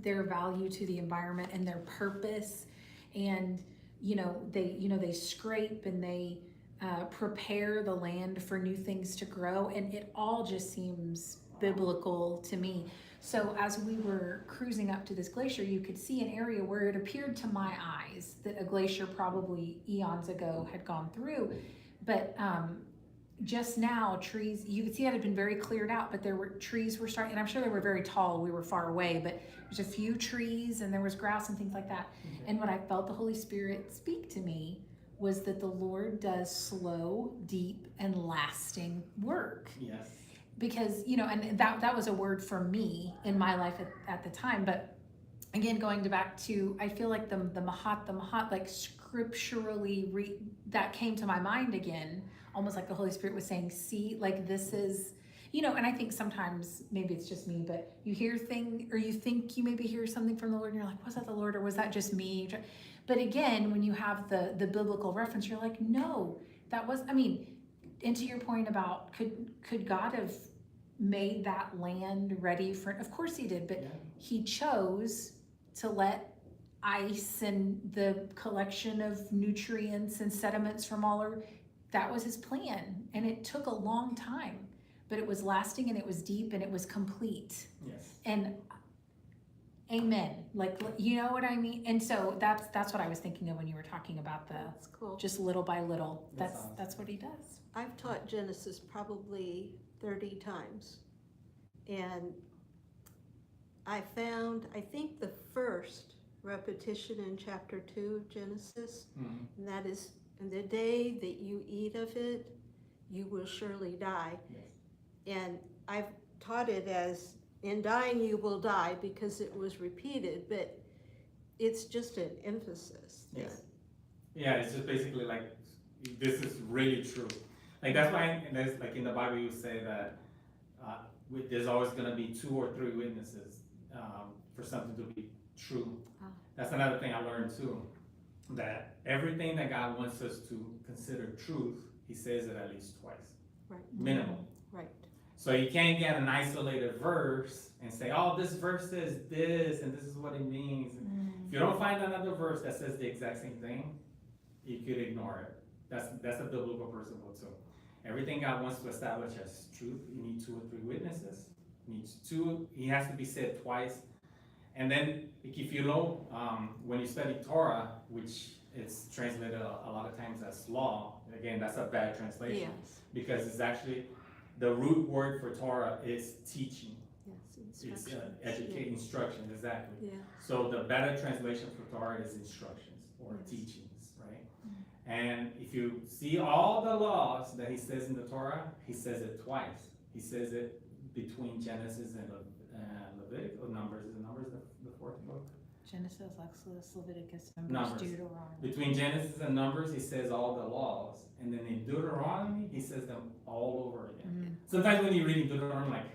their value to the environment and their purpose. And they scrape and they prepare the land for new things to grow, and it all just seems biblical to me. So as we were cruising up to this glacier, you could see an area where it appeared to my eyes that a glacier probably eons ago had gone through. But just now, trees, you could see it had been very cleared out, but trees were starting, and I'm sure they were very tall, we were far away, but there's a few trees and there was grass and things like that. And what I felt the Holy Spirit speak to me was that the Lord does slow, deep, and lasting work. Yes. Because, and that was a word for me in my life at the time. But again, going back to, I feel like the Mahat, like scripturally, that came to my mind again, almost like the Holy Spirit was saying, see, like this is, and I think sometimes, maybe it's just me, but you hear or you think you maybe hear something from the Lord, and you're like, was that the Lord, or was that just me? But again, when you have the biblical reference, you're like, no, that was, and to your point about could God have made that land ready for, of course He did, but He chose to let ice and the collection of nutrients and sediments from all over, that was His plan, and it took a long time, but it was lasting, and it was deep, and it was complete. Yes. And amen, like, you know what I mean? And so that's what I was thinking of when you were talking about That's cool. just little by little. That's awesome. That's what He does. I've taught Genesis probably 30 times. And I think the first repetition in chapter 2 of Genesis, and that is, in the day that you eat of it, you will surely die. Yes. And I've taught it as in dying you will die, because it was repeated, but it's just an emphasis. that- Yes. Yeah, it's just basically like, this is really true. Like, that's why, there's, like, in the Bible, you say that, there's always gonna be 2 or 3 witnesses, for something to be true. Ah. That's another thing I learned too, that everything that God wants us to consider truth, he says it at least twice. Right. Minimum. Right. So you can't get an isolated verse and say, oh, this verse says this, and this is what it means. If you don't find another verse that says the exact same thing, you could ignore it. That's a biblical principle too. Everything God wants to establish as truth, you need 2 or 3 witnesses. He has to be said twice. And then, if you know, when you study Torah, which is translated a lot of times as law, again, that's a bad translation. Yes. Because it's actually, the root word for Torah is teaching. Yes. It's Instructions. educate, instruction, exactly. Yeah. So the better translation for Torah is instructions or Yes. teachings, right? And if you see all the laws that he says in the Torah, he says it twice. He says it between Genesis and Leviticus, or Numbers. Is Numbers the 4th book? Genesis, Exodus, Leviticus, Numbers, Numbers. Deuteronomy. Between Genesis and Numbers, he says all the laws. And then in Deuteronomy, he says them all over again. Sometimes when you're reading Deuteronomy, like,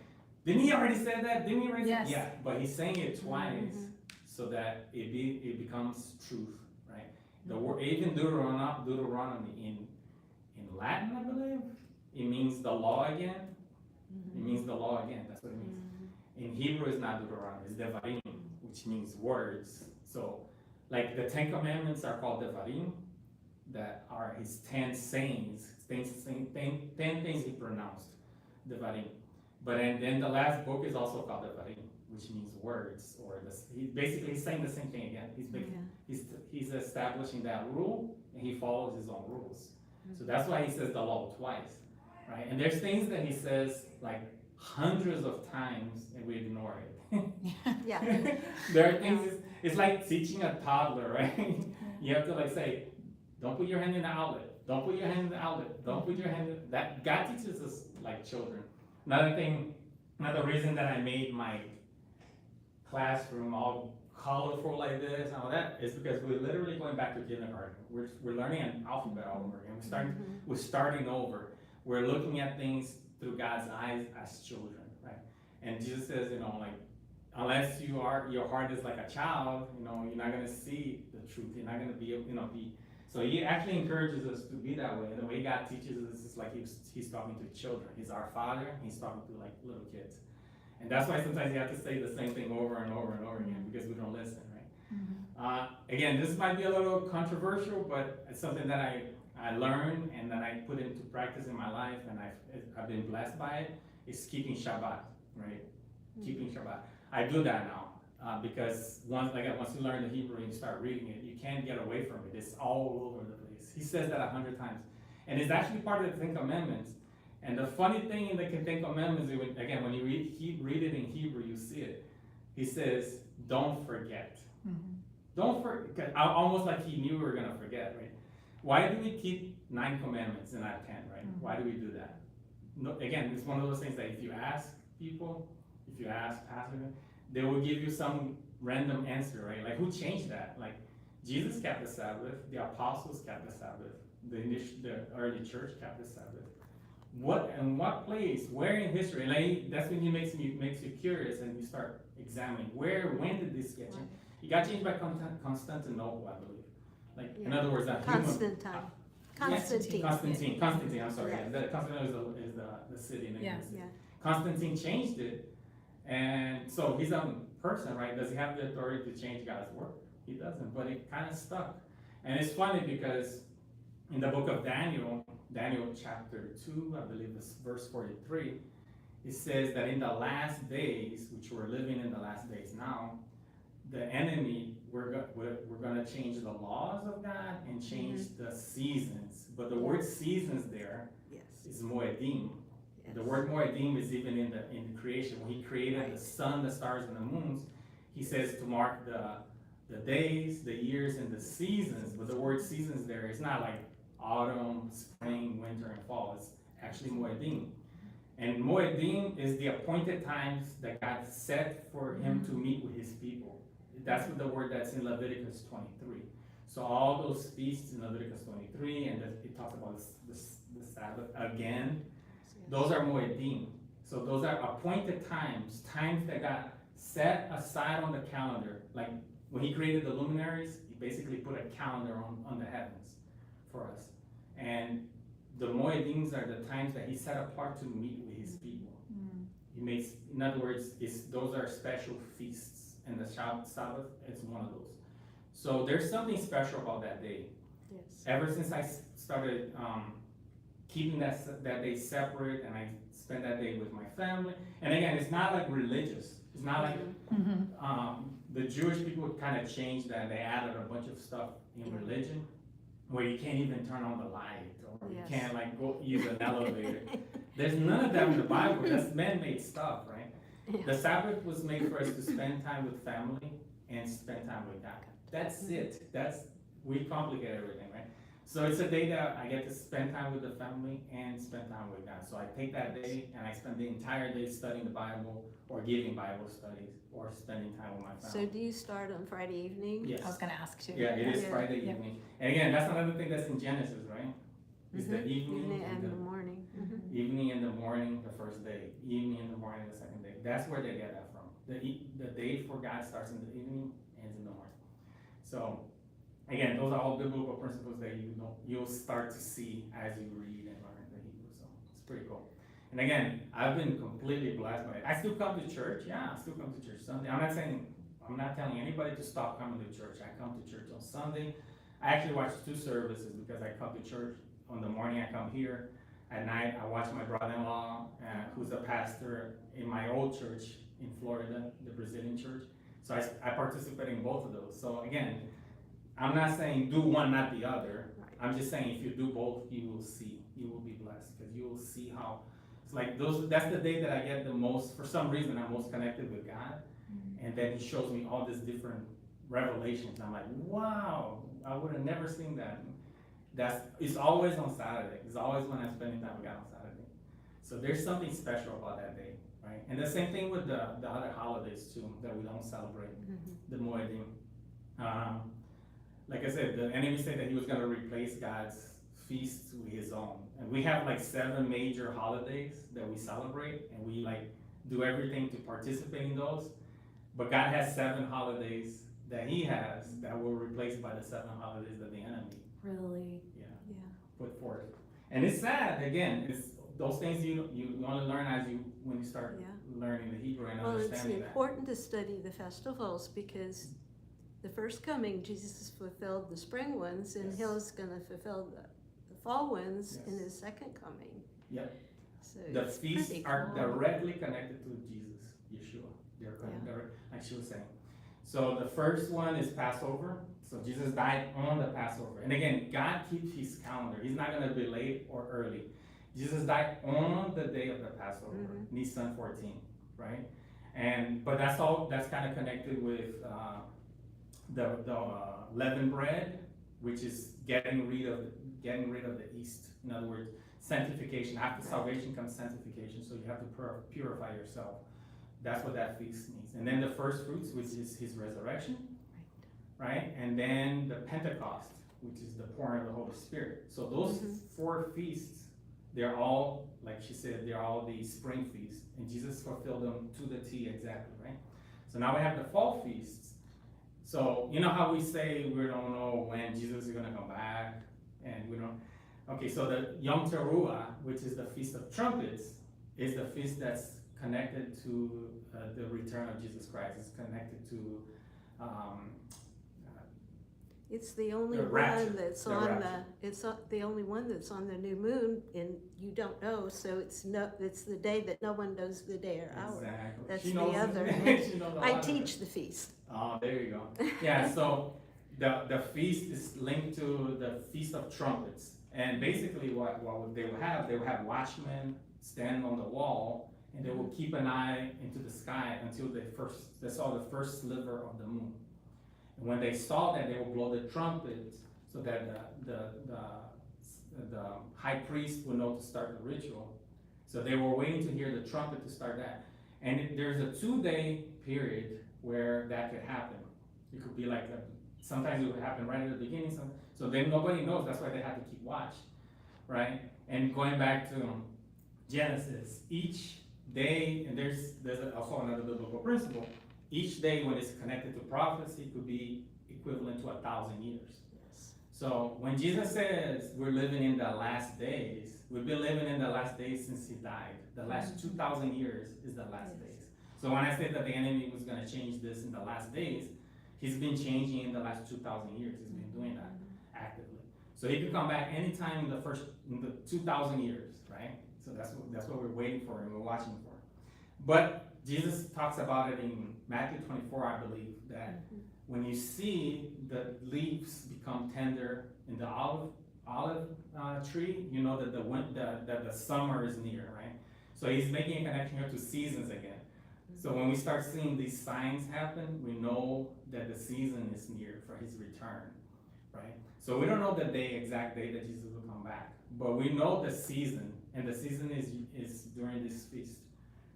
didn't he already say that? Didn't he already Yes. say? Yeah, but he's saying it twice so that it becomes truth, right? The word, even Deuteronomy in Latin, I believe, it means the law again. It means the law again. That's what it means. In Hebrew, it's not Deuteronomy, it's Devarim, which means words. So, like, the 10 Commandments are called Devarim, that are his 10 sayings, 10 things he pronounced, Devarim. But then the last book is also called Devarim, which means words, or he's saying the same thing again. He's establishing that rule, and he follows his own rules. So that's why he says the law twice, right? And there's things that he says like hundreds of times, and we ignore it. Yeah. There are things, it's like teaching a toddler, right? You have to like say, don't put your hand in the outlet, don't put your hand in the outlet, don't put your hand in, that, God teaches us like children. Another reason that I made my classroom all colorful like this and all that is because we're literally going back to kindergarten. We're learning an alphabet all over again. We're starting over. We're looking at things through God's eyes as children, right? And Jesus says, like, unless your heart is like a child, you're not gonna see the truth. You're not gonna be, so he actually encourages us to be that way. And the way God teaches us is like he's talking to children. He's our Father. He's talking to like little kids. And that's why sometimes you have to say the same thing over and over and over again because we don't listen, right? Again, this might be a little controversial, but it's something that I learned and that I put into practice in my life, and I've been blessed by it. Is keeping Shabbat, right? Keeping Shabbat. I do that now because once you learn the Hebrew and you start reading it, you can't get away from it. It's all over the place. He says that 100 times, and it's actually part of the 10 Commandments. And the funny thing in the 10 Commandments, when you read it in Hebrew, you see it. He says, "Don't forget." Don't forget. Almost like he knew we were gonna forget, right? Why do we keep 9 commandments and not 10, right? Why do we do that? No, again, it's one of those things that if you ask people, them, they will give you some random answer, right? Like, who changed that? Like, Jesus kept the Sabbath, the apostles kept the Sabbath, the early church kept the Sabbath. What place? Where in history? Like, that's when it makes you curious, and you start examining when did this get changed? It got changed by Constantinople, I believe. Like, in other words, that Constantine. Constantine. Constantine, I'm sorry. Yeah. Constantine is the city name. Yes. Yeah. Constantine changed it, and so he's a person, right? Does he have the authority to change God's word? He doesn't, but it kind of stuck. And it's funny because in the book of Daniel chapter 2, I believe it's verse 43, it says that in the last days, which we're living in the last days now, the enemy, we're going to change the laws of God and change the seasons. But the word seasons there is Moedim. Yes. The word Moedim is even in the creation. When he created the sun, the stars, and the moons, he says to mark the days, the years, and the seasons. But the word seasons there is not like autumn, spring, winter, and fall. It's actually Moedim. And Moedim is the appointed times that God set for him to meet with his people. That's what the word that's in Leviticus 23. So all those feasts in Leviticus 23, and it talks about the Sabbath again, those are Moedim. So those are appointed times that God set aside on the calendar. Like when he created the luminaries, he basically put a calendar on the heavens for us. And the Moedims are the times that he set apart to meet with his people. He makes, in other words, those are special feasts, and the Sabbath is one of those. So there's something special about that day. Yes. Ever since I started keeping that day separate, and I spend that day with my family. And again, it's not like religious. It's not like the Jewish people kind of changed that. They added a bunch of stuff in religion where you can't even turn on the light, or you can't like go use an elevator. There's none of that in the Bible. That's man-made stuff, right? Yeah. The Sabbath was made for us to spend time with family and spend time with God. That's it. We complicate everything, right? So it's a day that I get to spend time with the family and spend time with God. So I take that day and I spend the entire day studying the Bible or giving Bible studies or spending time with my So family. do you start on Friday evening? Yes. I was gonna ask too. Yeah, it is Yeah. Friday evening. And again, that's another thing that's in Genesis, right? It's the evening And the morning. evening and the morning, the first day. Evening and the morning, the second day. That's where they get that from. The day for God starts in the evening, ends in the morning. So again, those are all biblical principles that you'll start to see as you read and learn the Hebrew. So it's pretty cool. And again, I've been completely blessed by it. I still come to church. Yeah, I still come to church Sunday. I'm not telling anybody to stop coming to church. I come to church on Sunday. I actually watch 2 services because I come to church. On the morning, I come here. At night, I watch my brother-in-law, who's a pastor in my old church in Florida, the Brazilian church. So I participate in both of those. So again, I'm not saying do one, not the other. I'm just saying if you do both, you will be blessed, because you will see how, it's like that's the day that I get the most, for some reason, I'm most connected with God. And then he shows me all these different revelations. I'm like, wow, I would have never seen that. It's always on Saturday. It's always when I'm spending time with God on Saturday. So there's something special about that day, right? And the same thing with the other holidays too, that we don't celebrate, the Moedim. Like I said, the enemy said that he was gonna replace God's feasts with his own. And we have like 7 major holidays that we celebrate, and we like do everything to participate in those. But God has 7 holidays that he has that were replaced by the 7 holidays that the enemy Really? put forth. And it's sad, again, it's those things you only learn when you start learning the Hebrew and Well, it's understanding that. important to study the festivals, because the first coming, Jesus fulfilled the spring ones, and he's gonna fulfill the fall ones in his second coming. Yep. So The it's feasts pretty are cool. directly connected to Jesus, Yeshua. They're direct, like she was saying. So the first one is Passover. So Jesus died on the Passover. And again, God keeps his calendar. He's not gonna be late or early. Jesus died on the day of the Passover, Nisan 14, right? But that's kind of connected with the leavened bread, which is getting rid of the yeast. In other words, sanctification. After salvation comes sanctification, so you have to purify yourself. That's what that feast means. And then the first fruits, which is his resurrection, right? And then the Pentecost, which is the pouring of the Holy Spirit. So those 4 feasts, they're all, like she said, they're all the spring feasts. And Jesus fulfilled them to the T exactly, right? So now we have the fall feasts. So you know how we say we don't know when Jesus is gonna come back, and we don't. Okay, so the Yom Teruah, which is the Feast of Trumpets, is the feast that's connected to the return of Jesus Christ. It's connected to It's the only the rapture, one that's the on rapture. it's the only one that's on the new moon, and you don't know, so it's the day that no one knows the day or hour. Exactly. That's She the knows other. she knows a I lot of teach it. the feast. Oh, there you go. Yeah, so the feast is linked to the Feast of Trumpets. And basically what they will have watchmen stand on the wall, and they will keep an eye into the sky until they saw the first sliver of the moon. And when they saw that, they will blow the trumpet so that the high priest will know to start the ritual. So they were waiting to hear the trumpet to start that. And there's a 2-day period where that could happen. It could be like, sometimes it would happen right at the beginning, so then nobody knows, that's why they have to keep watch, right? And going back to Genesis, each day, and there's also another biblical principle, each day when it's connected to prophecy could be equivalent to 1,000 years. Yes. So when Jesus says we're living in the last days, we've been living in the last days since he died. The last 2,000 years is the last days. So when I said that the enemy was gonna change this in the last days, he's been changing in the last 2,000 years. He's been doing that actively. So he could come back anytime in the 2,000 years, right? So that's what we're waiting for and we're watching for. But Jesus talks about it in Matthew 24, I believe, that when you see the leaves become tender in the olive tree, you know that the summer is near, right? So he's making a connection here to seasons again. So when we start seeing these signs happen, we know that the season is near for his return, right? So we don't know the exact day that Jesus will come back, but we know the season, and the season is during this feast.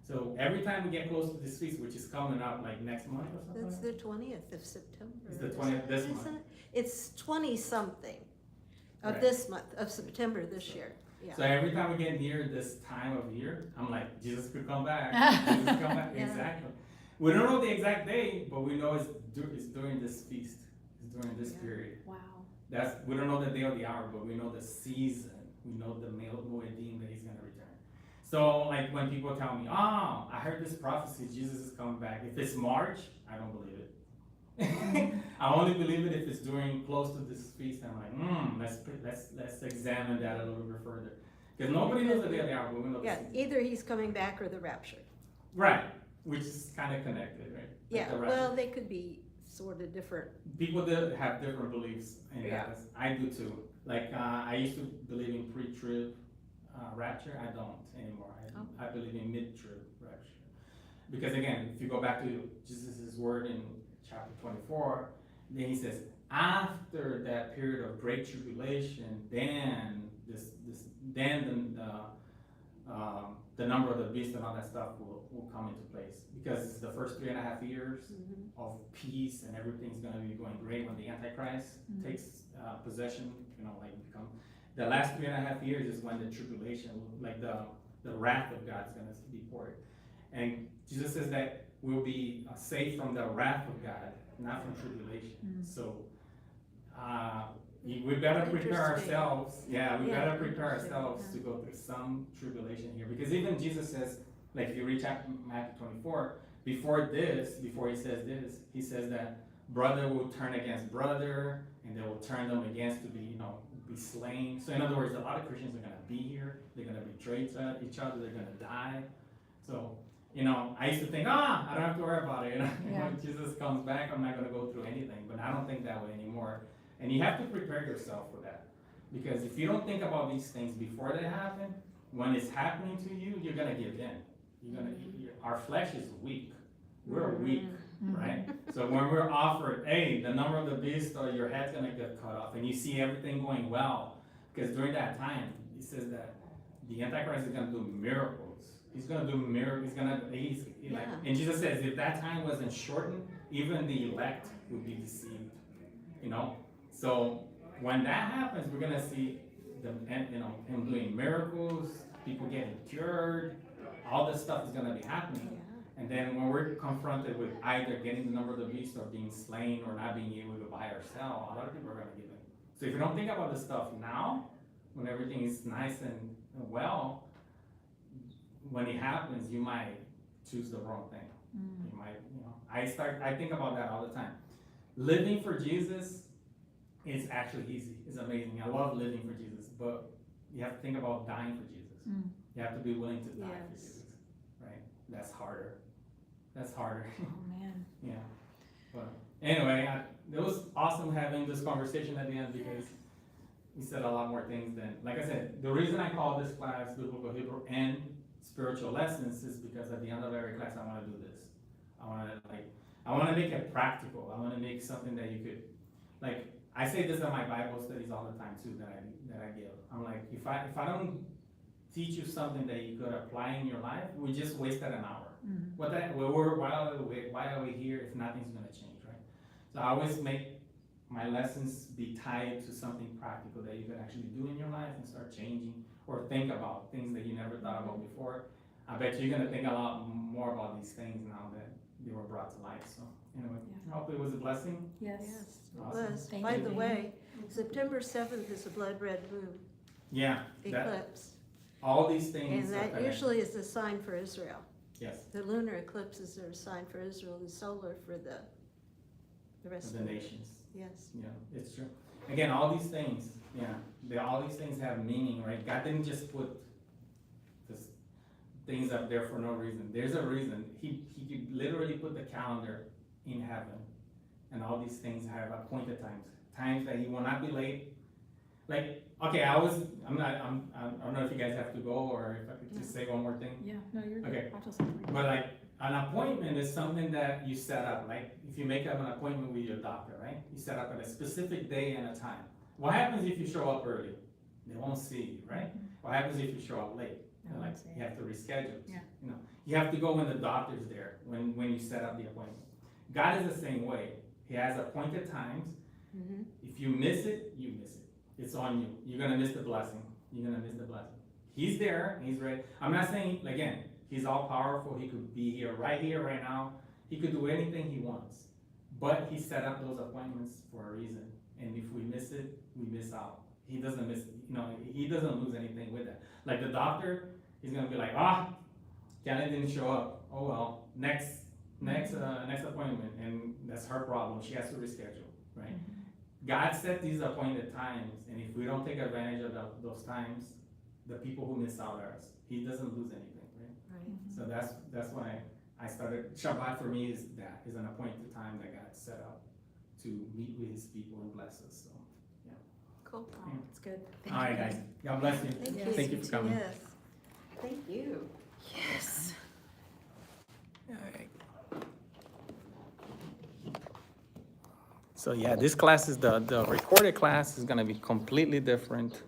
So every time we get close to this feast, which is coming up like next month or something. That's the 20th of September. It's the 20th this Isn't month. it? It's 20-something of Right. this month, of September this year. Yeah. So every time we get near this time of year, I'm like, Jesus could come back. Jesus could come back. Yeah. Exactly. We don't know the exact day, but we know it's during this feast. It's during this Yeah. period. Wow. We don't know the day or the hour, but we know the season. We know the Moedim that he's gonna return. So like when people tell me, I heard this prophecy, Jesus is coming back. If it's March, I don't believe it. I only believe it if it's during close to this feast. I'm like, let's examine that a little bit further. Because nobody knows the day or the hour, but we know the Yeah, season. either he's coming back or the rapture. Right, which is kind of connected, right? Like Yeah, the rapture. well, they could be sort of different. People that have different beliefs in Yeah. that. I do too. Like, I used to believe in pre-trib rapture. I don't anymore. I believe in mid-trib rapture. Because again, if you go back to Jesus' word in chapter 24, then he says, after that period of great tribulation, then the number of the beast and all that stuff will come into place. Because the first 3.5 years of peace and everything's gonna be going great when the Antichrist takes possession, become. The last 3.5 years is when the tribulation, like the wrath of God is gonna be poured. And Jesus says that we'll be safe from the wrath of God, not from tribulation. So we better prepare Interesting. ourselves. Yeah, we Yeah, better prepare interesting, ourselves to go through some tribulation here. Because even Jesus says, like if you read Matthew 24, before he says this, he says that brother will turn against brother, and they will turn them against to be slain. So in other words, a lot of Christians are gonna be here, they're gonna betray each other, they're gonna die. So, I used to think, I don't have to worry about it. Yeah. When Jesus comes back, I'm not gonna go through anything, but I don't think that way anymore. And you have to prepare yourself for that. Because if you don't think about these things before they happen, when it's happening to you, you're gonna give in. Our flesh is weak. We're weak, right? So when we're offered, hey, the number of the beast or your head's gonna get cut off, and you see everything going well, because during that time, he says that the Antichrist is gonna do miracles. He's gonna do miracles. And Jesus says, if that time wasn't shortened, even the elect would be deceived. So when that happens, we're gonna see him doing miracles, people getting cured. All this stuff is gonna be happening. Yeah. And then when we're confronted with either getting the number of the beast or being slain or not being able to buy or sell, a lot of people are gonna give in. So if you don't think about this stuff now, when everything is nice and well, when it happens, you might choose the wrong thing. You might, I think about that all the time. Living for Jesus is actually easy. It's amazing. I love living for Jesus, but you have to think about dying for Jesus. You have to be willing to die for Yes. Jesus, right? That's harder. Oh, man. Yeah. But anyway, it was awesome having this conversation at the end because we said a lot more things than, like I said, the reason I call this class Biblical Hebrew and Spiritual Lessons is because at the end of every class I want to do this. I want to make it practical. I want to make something that you could, I say this in my Bible studies all the time too that I give. I'm like, if I don't teach you something that you could apply in your life, we just wasted an hour. Mhm. Why are we here if nothing's gonna change, right? So I always make my lessons be tied to something practical that you can actually do in your life and start changing, or think about things that you never thought about before. I bet you're gonna think a lot more about these things now that they were brought to light, so anyway, I hope it was a blessing. Yes. Yes, it Awesome. was. Thank By you. the way, September 7th is a blood red moon Yeah, that, eclipse. all these things And are that connected. usually is a sign for Israel. Yes, The lunar eclipses are a sign for Israel, the solar for the rest the of the nations. Yes. Yeah, it's true. Again, all these things, all these things have meaning, right? God didn't just put this things up there for no reason. There's a reason. He literally put the calendar in heaven, and all these things have appointed times that He will not be late. Like, okay, I don't know if you guys have to go or if I could just say one more thing. Yeah, no, you're good. Okay. I'll just agree. But like, an appointment is something that you set up, like, if you make up an appointment with your doctor, right? You set up at a specific day and a time. What happens if you show up early? They won't see you, right? What happens if you show up late? They They're won't like, see you have to reschedule. Yeah. You know, you have to go when the doctor's there, when you set up the appointment. God is the same way. He has appointed times. Mm-hmm. If you miss it, you miss it. It's on you. You're gonna miss the blessing. You're gonna miss the blessing. He's there, He's ready. I'm not saying, again, He's all powerful. He could be here, right now. He could do anything He wants. But He set up those appointments for a reason. And if we miss it, we miss out. He doesn't miss, He doesn't lose anything with that. Like the doctor, he's gonna be like, Janet didn't show up. Oh well, next appointment, and that's her problem. She has to reschedule, right? God set these appointed times, and if we don't take advantage of those times, the people who miss out are us. He doesn't lose anything, right? Right. So that's why I started, Shabbat for me is an appointed time that God set up to meet with His people and bless us, so. Cool. Oh, that's good. All right, guys, God bless you. Thank Yes, you. Thank you for coming. Yes. Thank you. Yes. All right. So yeah, this class is the recorded class is gonna be completely different.